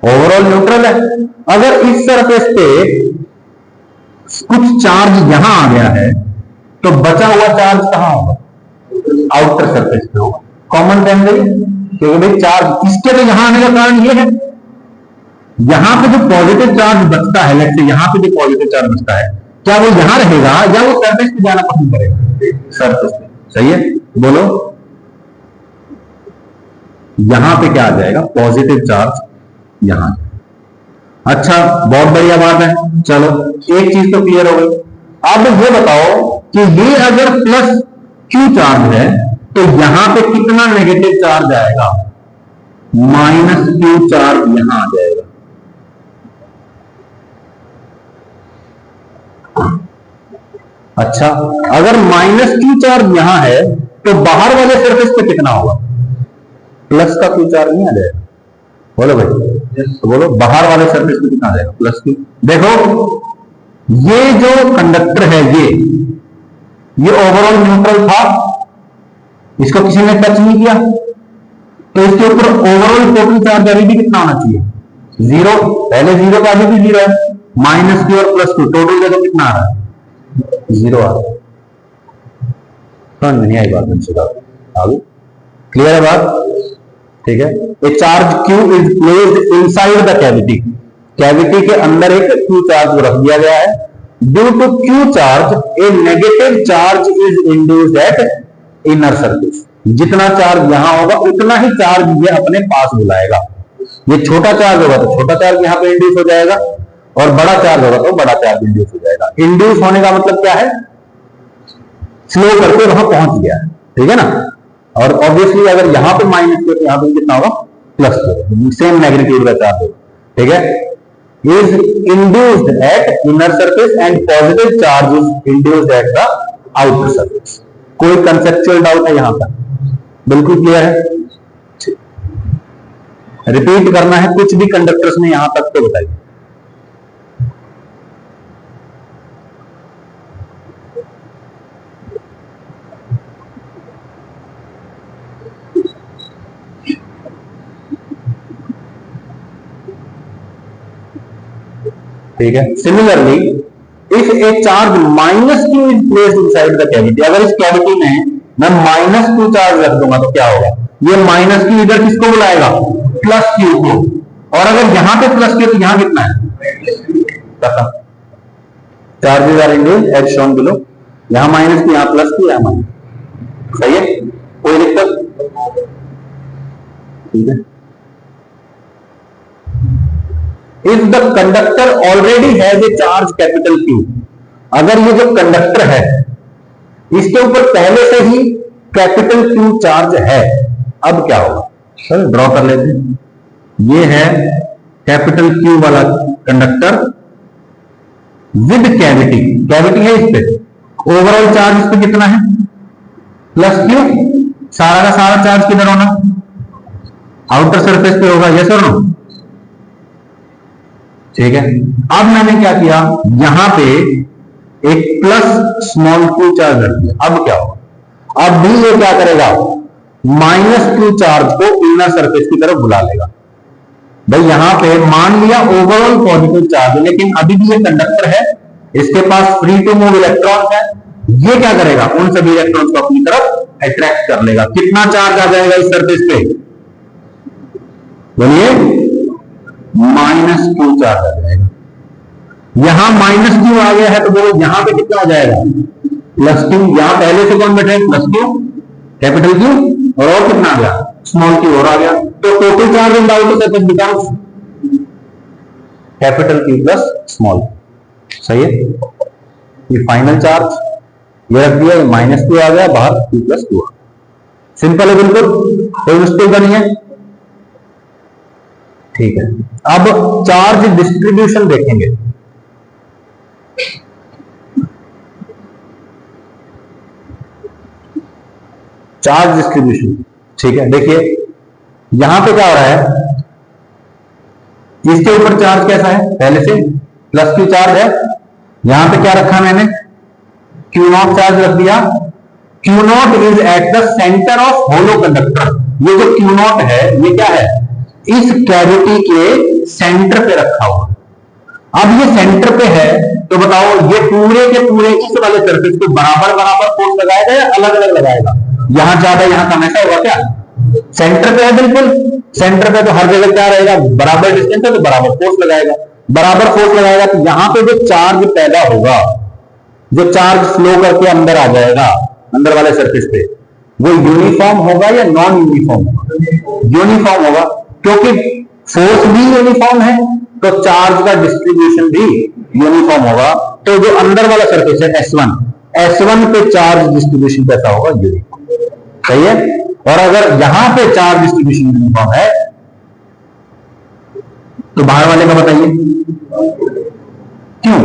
ओवरऑल न्यूट्रल है। अगर इस सरफेस पे कुछ चार्ज यहां आ गया है तो बचा हुआ चार्ज कहां होगा, आउटर सरफेस पे होगा। कॉमन सेंस है, क्योंकि भाई चार्ज इसके तो यहां आने का कारण ये है, यहां पे जो पॉजिटिव चार्ज बचता है, लेट्स से यहां पे जो पॉजिटिव चार्ज बचता है, क्या वो यहां रहेगा या वो सरफेस पे जाना पसंद करेगा, सरफेस पे, सही है। बोलो यहां पे क्या आ जाएगा, पॉजिटिव चार्ज यहां। अच्छा बहुत बढ़िया बात है, चलो एक चीज तो क्लियर हो गई। अब ये बताओ कि ये अगर प्लस क्यू चार्ज है तो यहां पे कितना नेगेटिव चार्ज आएगा, माइनस क्यू चार्ज यहां आ जाएगा। अच्छा, अगर माइनस क्यू चार्ज यहां है तो बाहर वाले सरफेस पे कितना होगा, प्लस का क्यू चार्ज नहीं आ जाएगा? बोलो भाई, तो बोलो बाहर वाले सरफेस पे कितना आ जाएगा, प्लस क्यू। देखो ये जो कंडक्टर है, ये ओवरऑल न्यूट्रल था, इसको किसी ने टच नहीं किया, तो इसके ऊपर ओवरऑल टोटल चार्ज अभी भी कितना होना चाहिए, जीरो। पहले जीरो का अभी भी जीरो है, माइनस क्यू और प्लस क्यू टोटल देखो कितना आ रहा है, जीरो आ रहा है। समझ में नहीं आई बात, आगे क्लियर है बात, ठीक है। A charge Q is placed inside the cavity, cavity के अंदर एक Q चार्ज रख दिया गया है। Due to Q charge a negative charge is induced at inner surface. जितना चार्ज यहां होगा उतना ही चार्ज ये अपने पास बुलाएगा। ये छोटा चार्ज होगा तो छोटा चार्ज यहां पे इंड्यूस हो जाएगा, और बड़ा चार्ज होगा तो बड़ा चार्ज इंड्यूस हो जाएगा। इंड्यूस होने का मतलब क्या है, स्लो करके वहां पहुंच गया है, ठीक है ना। और ऑब्वियसली अगर यहां पे माइनस तो यहां पे कितना होगा, प्लस, सेम मैग्नीट्यूड का चार्ज होगा, ठीक है। is induced at inner surface and positive charge is induced at the outer surface. कोई कंसेप्चुअल डाउट है यहां पर? बिल्कुल क्लियर है? रिपीट करना है कुछ भी कंडक्टर्स ने यहां तक तो बताइए। ठीक है। Similarly if A charge -q is placed inside the cavity, अगर इस कैविटी में मैं -q चार्ज रख दूंगा तो क्या होगा? ये -q इधर किसको बुलाएगा? +q को। और अगर यहां पे +q तो यहां कितना है? Charges are induced as shown below. यहां -q, यहां +q, यहां -q। सही है? कोई दिक्कत? ठीक है। If the conductor already has a charge capital Q, अगर ये जो कंडक्टर है इसके ऊपर पहले से ही कैपिटल Q चार्ज है, अब क्या होगा? चलो ड्रॉ कर लेते हैं। ये है कैपिटल Q वाला कंडक्टर विद कैविटी, कैविटी है इस पे, ओवरऑल चार्ज इस पे कितना है? +q। सारा का सारा चार्ज किधर होना? आउटर सरफेस पे होगा, यस और नो? ठीक है। अब मैंने क्या किया, यहां पे एक +q चार्ज रख दिया। अब क्या होगा? अब भी ये क्या करेगा? -q चार्ज को इनर सरफेस की तरफ बुला लेगा। भाई यहां पे मान लिया ओवरऑल पॉजिटिव चार्ज, लेकिन अभी भी ये कंडक्टर है, इसके पास फ्री टू मूव इलेक्ट्रॉन है। ये क्या करेगा? उन सभी इलेक्ट्रॉन्स को अपनी तरफ अट्रैक्ट कर लेगा। कितना चार्ज आ जाएगा इस सरफेस पे? बोलिए, -q चार्ज आ जाएगा। यहां -q आ गया है तो बोलो यहां पे कितना आ जाएगा? +q। यहां पहले से कौन बैठा है? +q, कैपिटल Q, और कितना आ गया? स्मॉल q और आ गया। तो total charge in the outer surface becomes capital Q plus small q। सही है? ये फाइनल चार्ज ये रख दिया, -q आ गया, बाहर q प्लस q। सिंपल है बिल्कुल, कोई मुश्किल का नहीं है। ठीक है। अब चार्ज डिस्ट्रीब्यूशन देखेंगे। चार्ज डिस्ट्रीब्यूशन, ठीक है। देखिए यहां पे क्या हो रहा है, इसके ऊपर चार्ज कैसा है? पहले से +q चार्ज है। यहां पे क्या रखा मैंने? q0 चार्ज रख दिया। q0 is at the centre of hollow conductor. ये जो q0 है ये क्या है? इस कैविटी के सेंटर पे रखा हुआ। अब ये सेंटर पे है तो बताओ ये पूरे के पूरे इस वाले सरफेस को बराबर बराबर फोर्स लगाएगा या अलग अलग लगाएगा? यहां ज्यादा यहां कम, ऐसा होगा क्या? सेंटर पे है, बिल्कुल सेंटर पे, तो हर जगह क्या रहेगा? बराबर डिस्टेंस है तो बराबर फोर्स लगाएगा। बराबर फोर्स लगाएगा तो यहां पे जो चार्ज पैदा होगा, जो चार्ज फ्लो करके अंदर आ जाएगा अंदर वाले सरफेस पे, वो यूनिफॉर्म होगा या नॉन यूनिफॉर्म होगा? यूनिफॉर्म होगा, क्योंकि फोर्स भी यूनिफॉर्म है तो चार्ज का डिस्ट्रीब्यूशन भी यूनिफॉर्म होगा। तो जो अंदर वाला सरफेस है S1 पे चार्ज डिस्ट्रीब्यूशन कैसा होगा? यूनिफॉर्म। सही है? और अगर यहां पे चार्ज डिस्ट्रीब्यूशन यूनिफॉर्म है तो बाहर वाले का बताइए क्यों?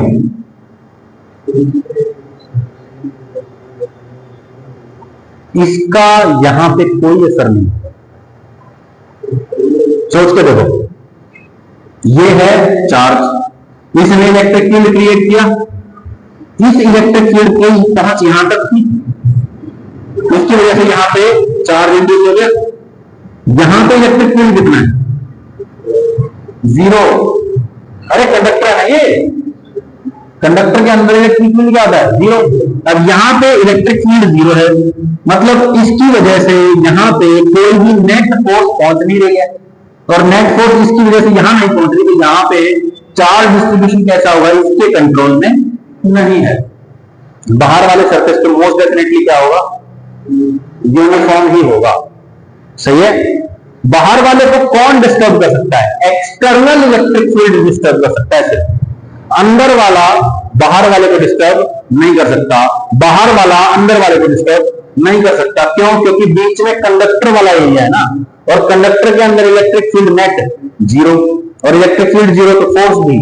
इसका यहां पे कोई असर नहीं। सोच के देखो, ये है चार्ज, इसने इलेक्ट्रिक फील्ड क्रिएट किया, इस इलेक्ट्रिक फील्ड की पहुंच यहां तक थी, इसकी वजह से यहां पे चार्ज इंड्यूस हो गया। यहां पे इलेक्ट्रिक फील्ड कितना है? 0। अरे कंडक्टर है ना ये, कंडक्टर के अंदर इलेक्ट्रिक फील्ड क्या होता है? 0। अब यहां पे इलेक्ट्रिक फील्ड 0 है, मतलब इसकी वजह से यहां पे कोई भी नेट फोर्स पहुंच नहीं रही है, और नेट फोर्स इसकी वजह से यहां नहीं पहुंच रही, तो यहां पे चार्ज डिस्ट्रीब्यूशन कैसा होगा? इसके कंट्रोल में नहीं है। बाहर वाले सरफेस पे मोस्ट डेफिनेटली क्या होगा? यूनिफॉर्म ही होगा। सही है? बाहर वाले को कौन डिस्टर्ब कर सकता है? एक्सटर्नल इलेक्ट्रिक फील्ड डिस्टर्ब कर सकता है सिर्फ, अंदर वाला बाहर वाले को डिस्टर्ब नहीं कर सकता, बाहर वाला अंदर वाले को डिस्टर्ब नहीं कर सकता। क्यों? क्योंकि बीच में कंडक्टर वाला एरिया है ना, और कंडक्टर के अंदर इलेक्ट्रिक फील्ड नेट 0। और इलेक्ट्रिक फील्ड जीरो तो फोर्स भी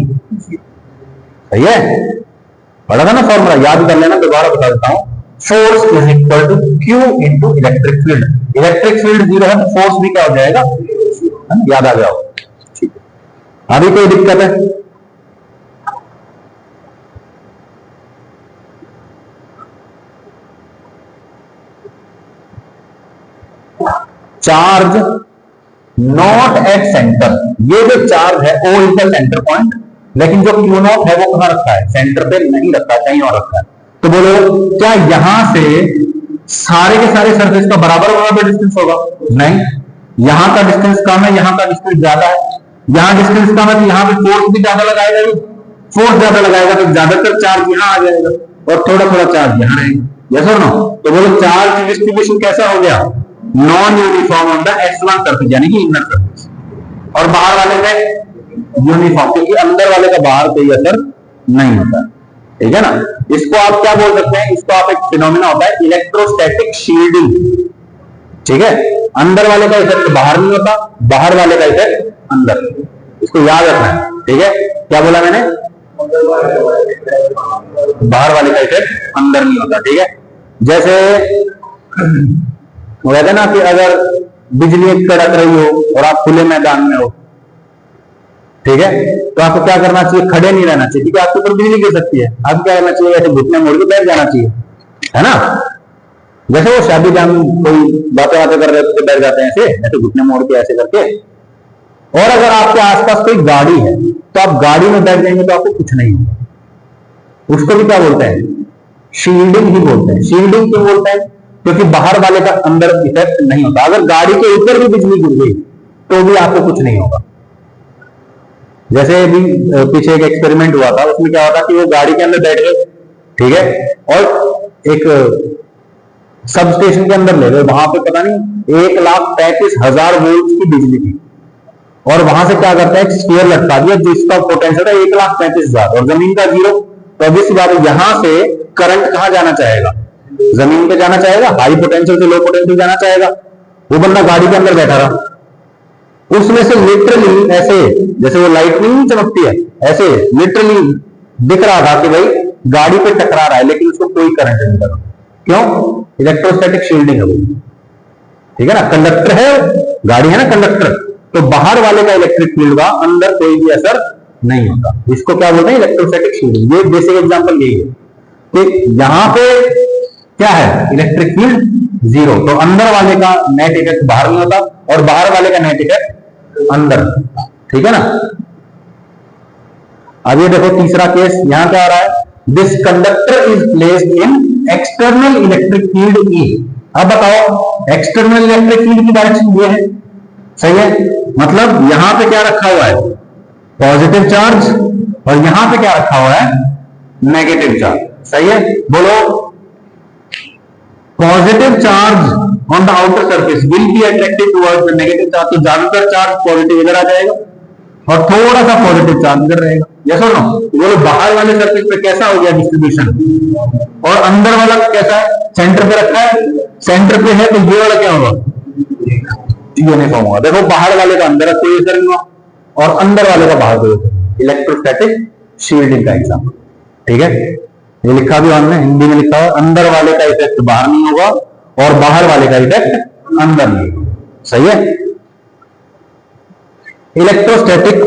सही है। पढ़ा था ना फॉर्मूला, याद कर लेना, दोबारा बता देता हूं। Force is equal to Q into electric field. Electric field zero है तो फोर्स भी क्या हो जाएगा, याद आ जाओ। ठीक है, अभी कोई दिक्कत है? चार्ज नॉट एट सेंटर, ये जो चार्ज है O is the centre point, लेकिन जो क्यू नॉट है वो कहां रखा है, सेंटर पे नहीं रखा है, कहीं और रखा है। तो बोलो क्या यहां से सारे के सारे सरफेस का बराबर डिस्टेंस होगा? नहीं, यहां का डिस्टेंस कम है, यहां का डिस्टेंस ज्यादा है। यहां डिस्टेंस कम है तो यहां पे फोर्स भी ज्यादा लगाएगा, फोर्स ज्यादा लगाएगा तो ज्यादातर चार्ज यहां आ जाएगा और थोड़ा थोड़ा चार्ज यहां रहेगा। यस और नो? तो बोलो चार्ज डिस्ट्रीब्यूशन कैसा हो गया, non uniform on the x one surface, यानी कि इनर सरफेस, और बाहर वाले में यूनिफॉर्म, क्योंकि अंदर वाले का बाहर कोई असर नहीं होता। ठीक है ना? इसको आप क्या बोल सकते हैं, इसको आप एक फिनोमेना होता है इलेक्ट्रोस्टैटिक शील्डिंग। ठीक है, अंदर वाले का इफेक्ट बाहर नहीं होता, बाहर वाले का इफेक्ट अंदर, इसको याद रखना है। ठीक है, क्या बोला मैंने, बाहर वाले का इफेक्ट अंदर नहीं होता। ठीक है, जैसे वो कहते हैं ना कि अगर बिजली कड़क रही हो और आप खुले मैदान में हो, ठीक है, तो आपको क्या करना चाहिए, खड़े नहीं रहना चाहिए, क्योंकि आपके ऊपर बिजली गिर सकती है। आपको क्या करना चाहिए, ऐसे घुटने मोड़ के बैठ जाना चाहिए, है ना? जैसे वो शादी में कोई बातें बातें कर रहे थे तो बैठ जाते हैं ऐसे घुटने मोड़ के ऐसे करके। और अगर आपके आसपास कोई गाड़ी है तो आप गाड़ी में बैठ जाएंगे तो आपको कुछ नहीं होगा। उसको भी क्या बोलते हैं, शील्डिंग ही बोलते हैं। शील्डिंग क्यों बोलते हैं, क्योंकि बाहर वाले का अंदर इफेक्ट नहीं होता। अगर गाड़ी के ऊपर भी बिजली गिर गई तो भी आपको कुछ नहीं होगा। जैसे भी पीछे एक एक्सपेरिमेंट हुआ था, उसमें क्या होता कि वो गाड़ी के अंदर बैठ गए, ठीक है, और एक सब स्टेशन के अंदर ले गए, वहां पे पता नहीं 1,35,000 वोल्ट की बिजली थी, और वहां से क्या करता है, एक स्फीयर लटका दिया जिसका पोटेंशियल है 1,35,000 और जमीन का जीरो। तो ऑब्वियस बात है, यहां से करंट कहां जाना चाहेगा, जमीन पे जाना चाहेगा, हाई पोटेंशियल से लो पोटेंशियल जाना चाहेगा। वो बंदा गाड़ी के अंदर बैठा रहा, उसमें से लिटरली ऐसे, जैसे वो लाइट नहीं चमकती है, ऐसे लिटरली दिख रहा था कि भाई गाड़ी पे टकरा रहा है, लेकिन उसको कोई करंट नहीं लगा। क्यों? इलेक्ट्रोस्टैटिक शील्डिंग है वो। ठीक है ना, कंडक्टर है, गाड़ी है ना कंडक्टर, तो बाहर वाले का इलेक्ट्रिक फील्ड का अंदर कोई भी असर नहीं होता। इसको क्या बोलते हैं, इलेक्ट्रोस्टैटिक शील्डिंग। ये बेसिक एग्जांपल यही है कि यहां पे क्या है, इलेक्ट्रिक फील्ड जीरो, तो अंदर वाले का नेट इफेक्ट बाहर नहीं होता और बाहर वाले का नेट इफेक्ट अंदर। ठीक है ना? अब ये देखो तीसरा केस, यहां क्या आ रहा है, this conductor is placed in external electric field E. अब बताओ, एक्सटर्नल इलेक्ट्रिक फील्ड की डायरेक्शन ये है, सही है? मतलब यहां पे क्या रखा हुआ है, पॉजिटिव चार्ज, और यहां पे क्या रखा हुआ है, नेगेटिव चार्ज। सही है? बोलो, positive charge on the outer surface will be attracted towards the negative charge. तो ज्यादातर चार्ज पॉजिटिव इधर आ जाएगा और थोड़ा सा पॉजिटिव चार्ज इधर रहेगा। यस और नो? बोलो, बाहर वाले सरफेस पे कैसा हो गया डिस्ट्रीब्यूशन, और अंदर वाला कैसा है, सेंटर पे रखा है, सेंटर पे है, तो ये वाला क्या होगा, यूनिफॉर्म होगा। देखो, बाहर वाले का अंदर कोई असर नहीं हुआ और अंदर वाले का बाहर कोई असर। इलेक्ट्रोस्टैटिक शील्डिंग का एग्जाम्पल। ठीक है, ये लिखा भी हमने, हिंदी में लिखा है, अंदर वाले का इफेक्ट बाहर नहीं होगा और बाहर वाले का इफेक्ट अंदर नहीं होगा। सही है? Electrostatic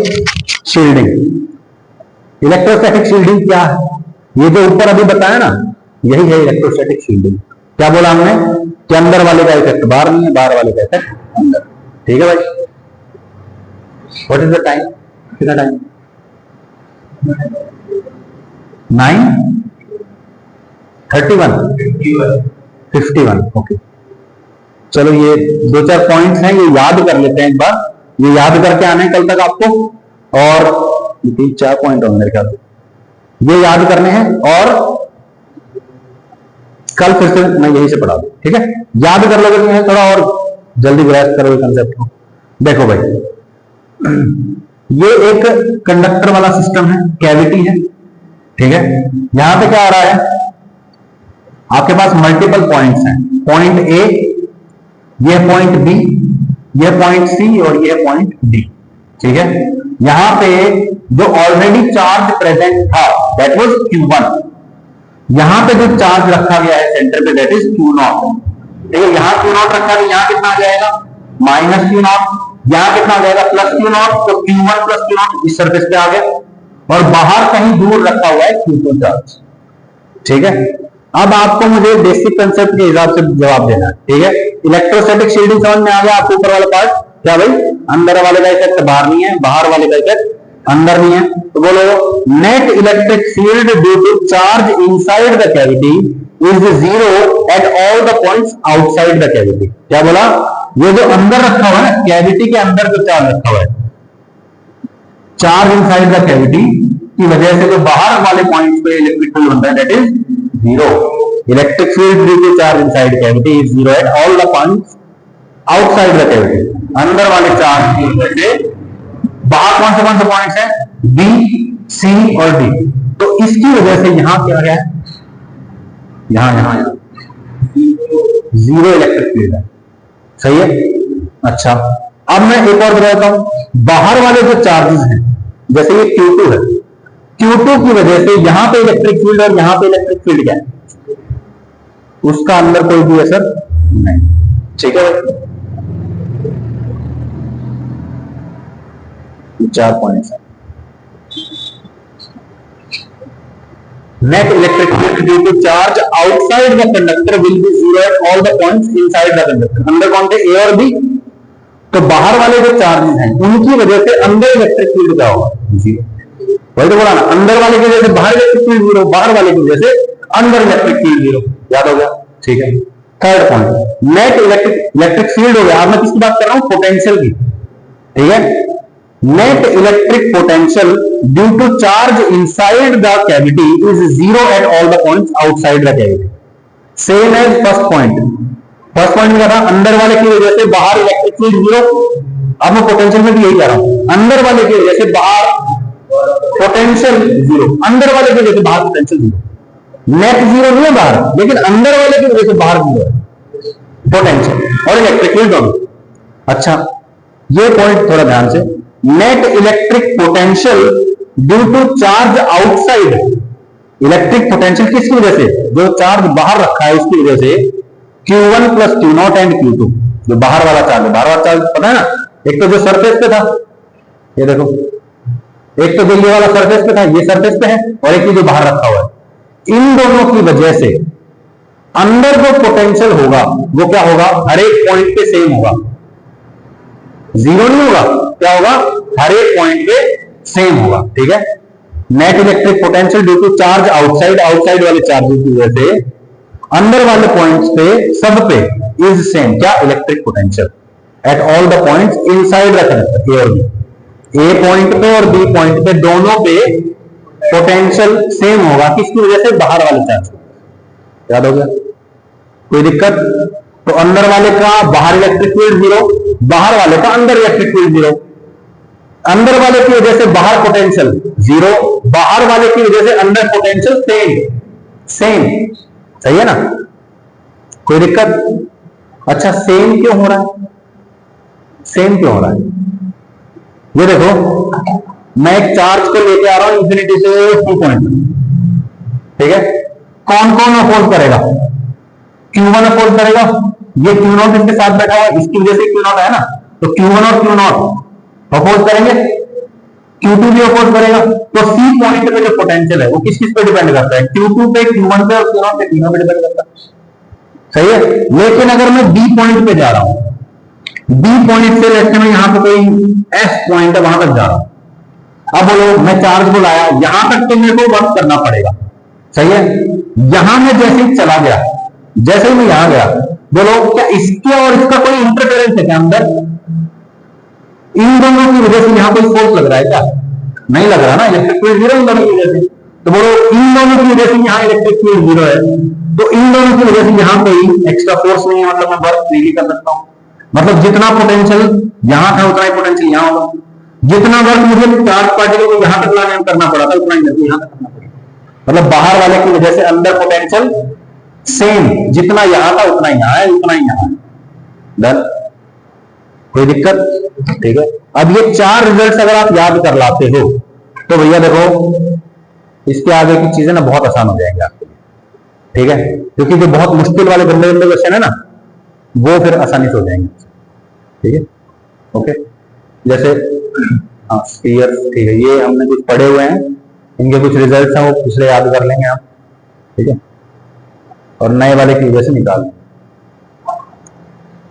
shielding. इलेक्ट्रोस्टैटिक शील्डिंग क्या है, ये जो ऊपर अभी बताया ना, यही है इलेक्ट्रोस्टैटिक शील्डिंग। क्या बोला हमने कि अंदर वाले का इफेक्ट बाहर नहीं है, बाहर वाले का इफेक्ट अंदर। ठीक है भाई? व्हाट इज द टाइम, कितना टाइम, 9:31 51। ओके, चलो ये दो चार पॉइंट्स हैं, ये याद कर लेते हैं एक बार, ये याद करके आने कल तक आपको, और ये 3-4 पॉइंट होंगे मेरे ख्याल से, ये याद करने हैं और कल फिर से मैं यही से पढ़ा दूं। ठीक है, याद कर लोगे तो थोड़ा और जल्दी ग्रैस्प करोगे कंसेप्ट को। देखो भाई, ये एक कंडक्टर वाला सिस्टम है, कैविटी है। ठीक है, यहां पे क्या आ रहा है, आपके पास मल्टीपल पॉइंट्स हैं, पॉइंट ए, ये पॉइंट बी, ये पॉइंट सी और ये पॉइंट डी। ठीक है, यहां पे जो ऑलरेडी चार्ज प्रेजेंट था दैट वाज Q1, यहां पे जो चार्ज रखा गया है सेंटर पे दैट इज Q0। ठीक है, यहां Q0 रखा है, यहां कितना आ जाएगा माइनस Q0, यहां कितना आ जाएगा प्लस Q0, तो Q1 प्लस Q0 इस सरफेस पे आ गया, और बाहर कहीं दूर रखा हुआ है Q2 चार्ज। ठीक है, अब आपको मुझे बेसिक कंसेप्ट के हिसाब से जवाब देना है। ठीक है, इलेक्ट्रोस्टैटिक शील्डिंग समझ में आ गया आपको? ऊपर वाला पार्ट क्या भाई, अंदर वाले का इफेक्ट बाहर नहीं है, बाहर वाले का इफेक्ट अंदर नहीं है। तो बोलो net electric field due to charge inside the cavity is zero at all the points outside the cavity. क्या बोला? ये जो अंदर रखा हुआ है, कैविटी के अंदर जो चार्ज रखा हुआ है, चार्ज इनसाइड द कैविटी की वजह से जो बाहर वाले पॉइंट्स पे इलेक्ट्रिक फील्ड बनता है that is zero. Electric field due to charge inside cavity is zero at all the points outside the cavity. अंदर वाले चार्ज की वजह से बाहर कौन से पॉइंट्स हैं? बी, सी और डी। तो इसकी वजह से यहां क्या है, यहां जीरो इलेक्ट्रिक फील्ड है। सही है? अच्छा, अब मैं एक और बताता हूं, बाहर वाले जो चार्जेस हैं जैसे ये Q2 है, Q2 की वजह से यहां पे इलेक्ट्रिक फील्ड और यहां पे इलेक्ट्रिक फील्ड क्या है, उसका अंदर कोई भी असर नहीं। ठीक है, 4 पॉइंट्स है। Net electric field due to charge outside the conductor will be zero at all the points inside the conductor. अंदर कौन थे? ए और बी। तो बाहर वाले जो चार्जेस हैं उनकी वजह से अंदर इलेक्ट्रिक फील्ड क्या होगा? जीरो। वही तो बोला ना, अंदर वाले की वजह से बाहर इलेक्ट्रिक फील्ड जीरो, बाहर वाले की वजह से अंदर इलेक्ट्रिक फील्ड जीरो। याद हो गया? ठीक है। Third point, net electric field हो गया। अब मैं किसकी बात कर रहा हूं? पोटेंशियल की। ठीक है, net electric potential due to charge inside the cavity is zero at all the points outside the cavity. Same as first point. First point में था अंदर वाले की वजह से बाहर इलेक्ट्रिक फील्ड जीरो। अब मैं पोटेंशियल में भी यही कह रहा हूं, अंदर वाले की वजह से बाहर पोटेंशियल जीरो, अंदर वाले की वजह से बाहर पोटेंशियल जीरो। नेट जीरो नहीं है बाहर, लेकिन अंदर वाले की वजह से बाहर जीरो है, पोटेंशियल और इलेक्ट्रिक फील्ड दोनों। अच्छा, ये पॉइंट थोड़ा ध्यान से, net electric potential due to charge outside. Electric potential किसकी वजह से? जो चार्ज बाहर रखा है उसकी वजह से Q1 plus Q0 and Q2। जो बाहर वाला चार्ज है, बाहर वाला चार्ज पता है ना, एक तो जो सरफेस पे था, ये देखो, एक तो जो ये वाला सरफेस पे था, ये सरफेस पे है, और एक जो बाहर रखा हुआ है। इन दोनों की वजह से अंदर जो पोटेंशियल होगा वो क्या होगा? हर एक पॉइंट पे सेम होगा, जीरो नहीं होगा। क्या होगा? हर एक पॉइंट पे सेम होगा। ठीक है, net electric potential due to charge outside, outside वाले चार्जेस की वजह से अंदर वाले पॉइंट्स पे सब पे इज सेम। क्या? Electric potential at all the points inside the conductor, A और बी। ए पॉइंट पे और बी पॉइंट पे दोनों पे पोटेंशियल सेम होगा। किसकी वजह से? बाहर वाले चार्ज। याद हो गया? कोई दिक्कत? तो अंदर वाले का बाहर इलेक्ट्रिक फील्ड जीरो, बाहर वाले का अंदर इलेक्ट्रिक फील्ड जीरो। अंदर वाले की वजह से बाहर पोटेंशियल जीरो, बाहर वाले की वजह से अंदर पोटेंशियल सेम। सेम, सही है ना? कोई दिक्कत? अच्छा, सेम क्यों हो रहा है? सेम क्यों हो रहा है? ये देखो, मैं एक चार्ज को लेके आ रहा हूं इंफिनिटी से 2 पॉइंट। ठीक है, कौन कौन अपोज करेगा? Q1 अपोज करेगा। ये Q0 इसके साथ बैठा हुआ है, इसकी वजह से Q0 है ना, तो Q1 और Q0 अपोज करेंगे। Q2 भी अपोज करेगा। तो C पॉइंट पे जो पोटेंशियल है वो किस किस पे डिपेंड करता है? Q2 पे, Q1 पे और Q0 पे, तीनों पे डिपेंड करता है। सही है, लेकिन अगर मैं B पॉइंट पे जा रहा हूं, B पॉइंट से लेकर मैं यहां पे कोई S पॉइंट है वहां तक जा रहा हूं, अब बोलो मैं चार्ज को लाया यहां तक, तो मेरे को वर्क करना पड़ेगा। सही है, यहां मैं जैसे ही चला गया, जैसे ही मैं यहां गया, बोलो क्या इसके और इसका कोई इंटरफेरेंस है क्या अंदर? इन दोनों की वजह से यहां कोई फोर्स लग रहा है क्या? नहीं लग रहा ना, इलेक्ट्रिक फील्ड जीरो इन दोनों की वजह से। तो बोलो इन दोनों की वजह से यहां इलेक्ट्रिक फील्ड जीरो है, तो इन दोनों की वजह से यहां कोई एक्स्ट्रा फोर्स नहीं है, मतलब मैं वर्क फ्रीली कर सकता हूं। मतलब जितना पोटेंशियल यहां था उतना ही पोटेंशियल यहां होगा। जितना वर्क मुझे चार्ज पार्टिकल को यहां तक लाने में करना पड़ा था उतना ही मेरे को यहां तक करना पड़ेगा। मतलब बाहर वाले की वजह से अंदर पोटेंशियल सेम, जितना यहां था उतना ही यहां है, उतना ही यहां है। डन? कोई दिक्कत? ठीक है, अब ये 4 रिजल्ट्स अगर आप याद कर लाते हो तो भैया देखो इसके आगे की चीजें ना बहुत आसान हो जाएंगी आपके लिए। ठीक है, क्योंकि जो बहुत मुश्किल वाले गंदे गंदे क्वेश्चन है ना वो फिर आसानी से हो जाएंगे। ठीक है, ओके। जैसे हाँ स्फीयर, ठीक है, ये हमने कुछ पढ़े हुए हैं, इनके कुछ रिजल्ट्स हैं वो पिछले याद कर लेंगे आप। ठीक है, और नए वाले की वजह से निकाल लेंगे,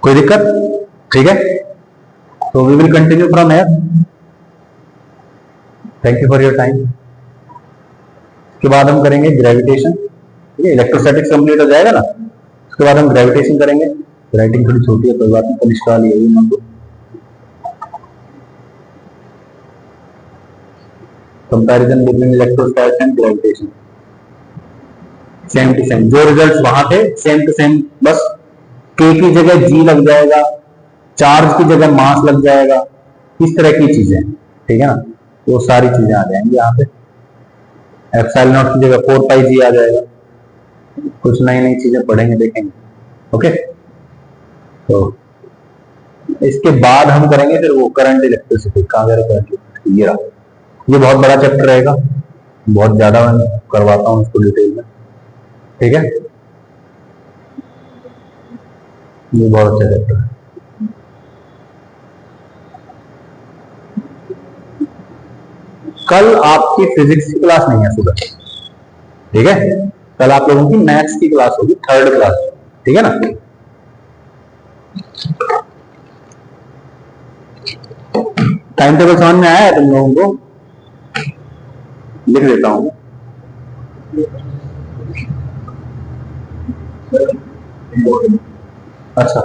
कोई दिक्कत? ठीक है, तो we will continue from here. Thank you for your time. उसके बाद हम करेंगे ग्रेविटेशन। ठीक है, इलेक्ट्रोस्टैटिक्स कंप्लीट हो जाएगा ना, उसके बाद हम ग्रेविटेशन करेंगे। राइटिंग थोड़ी छोटी है, कोई बात नहीं, कनिष्ठा वाली है notebook. Comparison between electrostatics and gravitation, same to same, जो रिजल्ट्स वहां थे सेम टू सेम, बस के की जगह जी लग जाएगा, चार्ज की जगह मास लग जाएगा, इस तरह की चीजें। ठीक है ना, वो सारी चीजें आ जाएंगी यहाँ पे। एप्सिलॉन नॉट की जगह 4 पाई जी आ जाएगा। कुछ नई नई चीजें पढ़ेंगे, देखेंगे। ओके, तो इसके बाद हम करेंगे फिर वो करंट इलेक्ट्रिसिटी। कहाँ गया करंट इलेक्ट्रिसिटी? ये बहुत बड़ा चैप्टर रहेगा, बहुत ज्यादा मैं करवाता हूँ इसको डिटेल में। ठीक है, ये बहुत अच्छा चैप्टर है। कल आपकी फिजिक्स की क्लास नहीं है सुबह। ठीक है, कल आप लोगों की मैथ्स की क्लास होगी, 3rd क्लास। ठीक है ना, टाइम टेबल समझ में आया है तुम लोगों को? लिख देता हूं। अच्छा,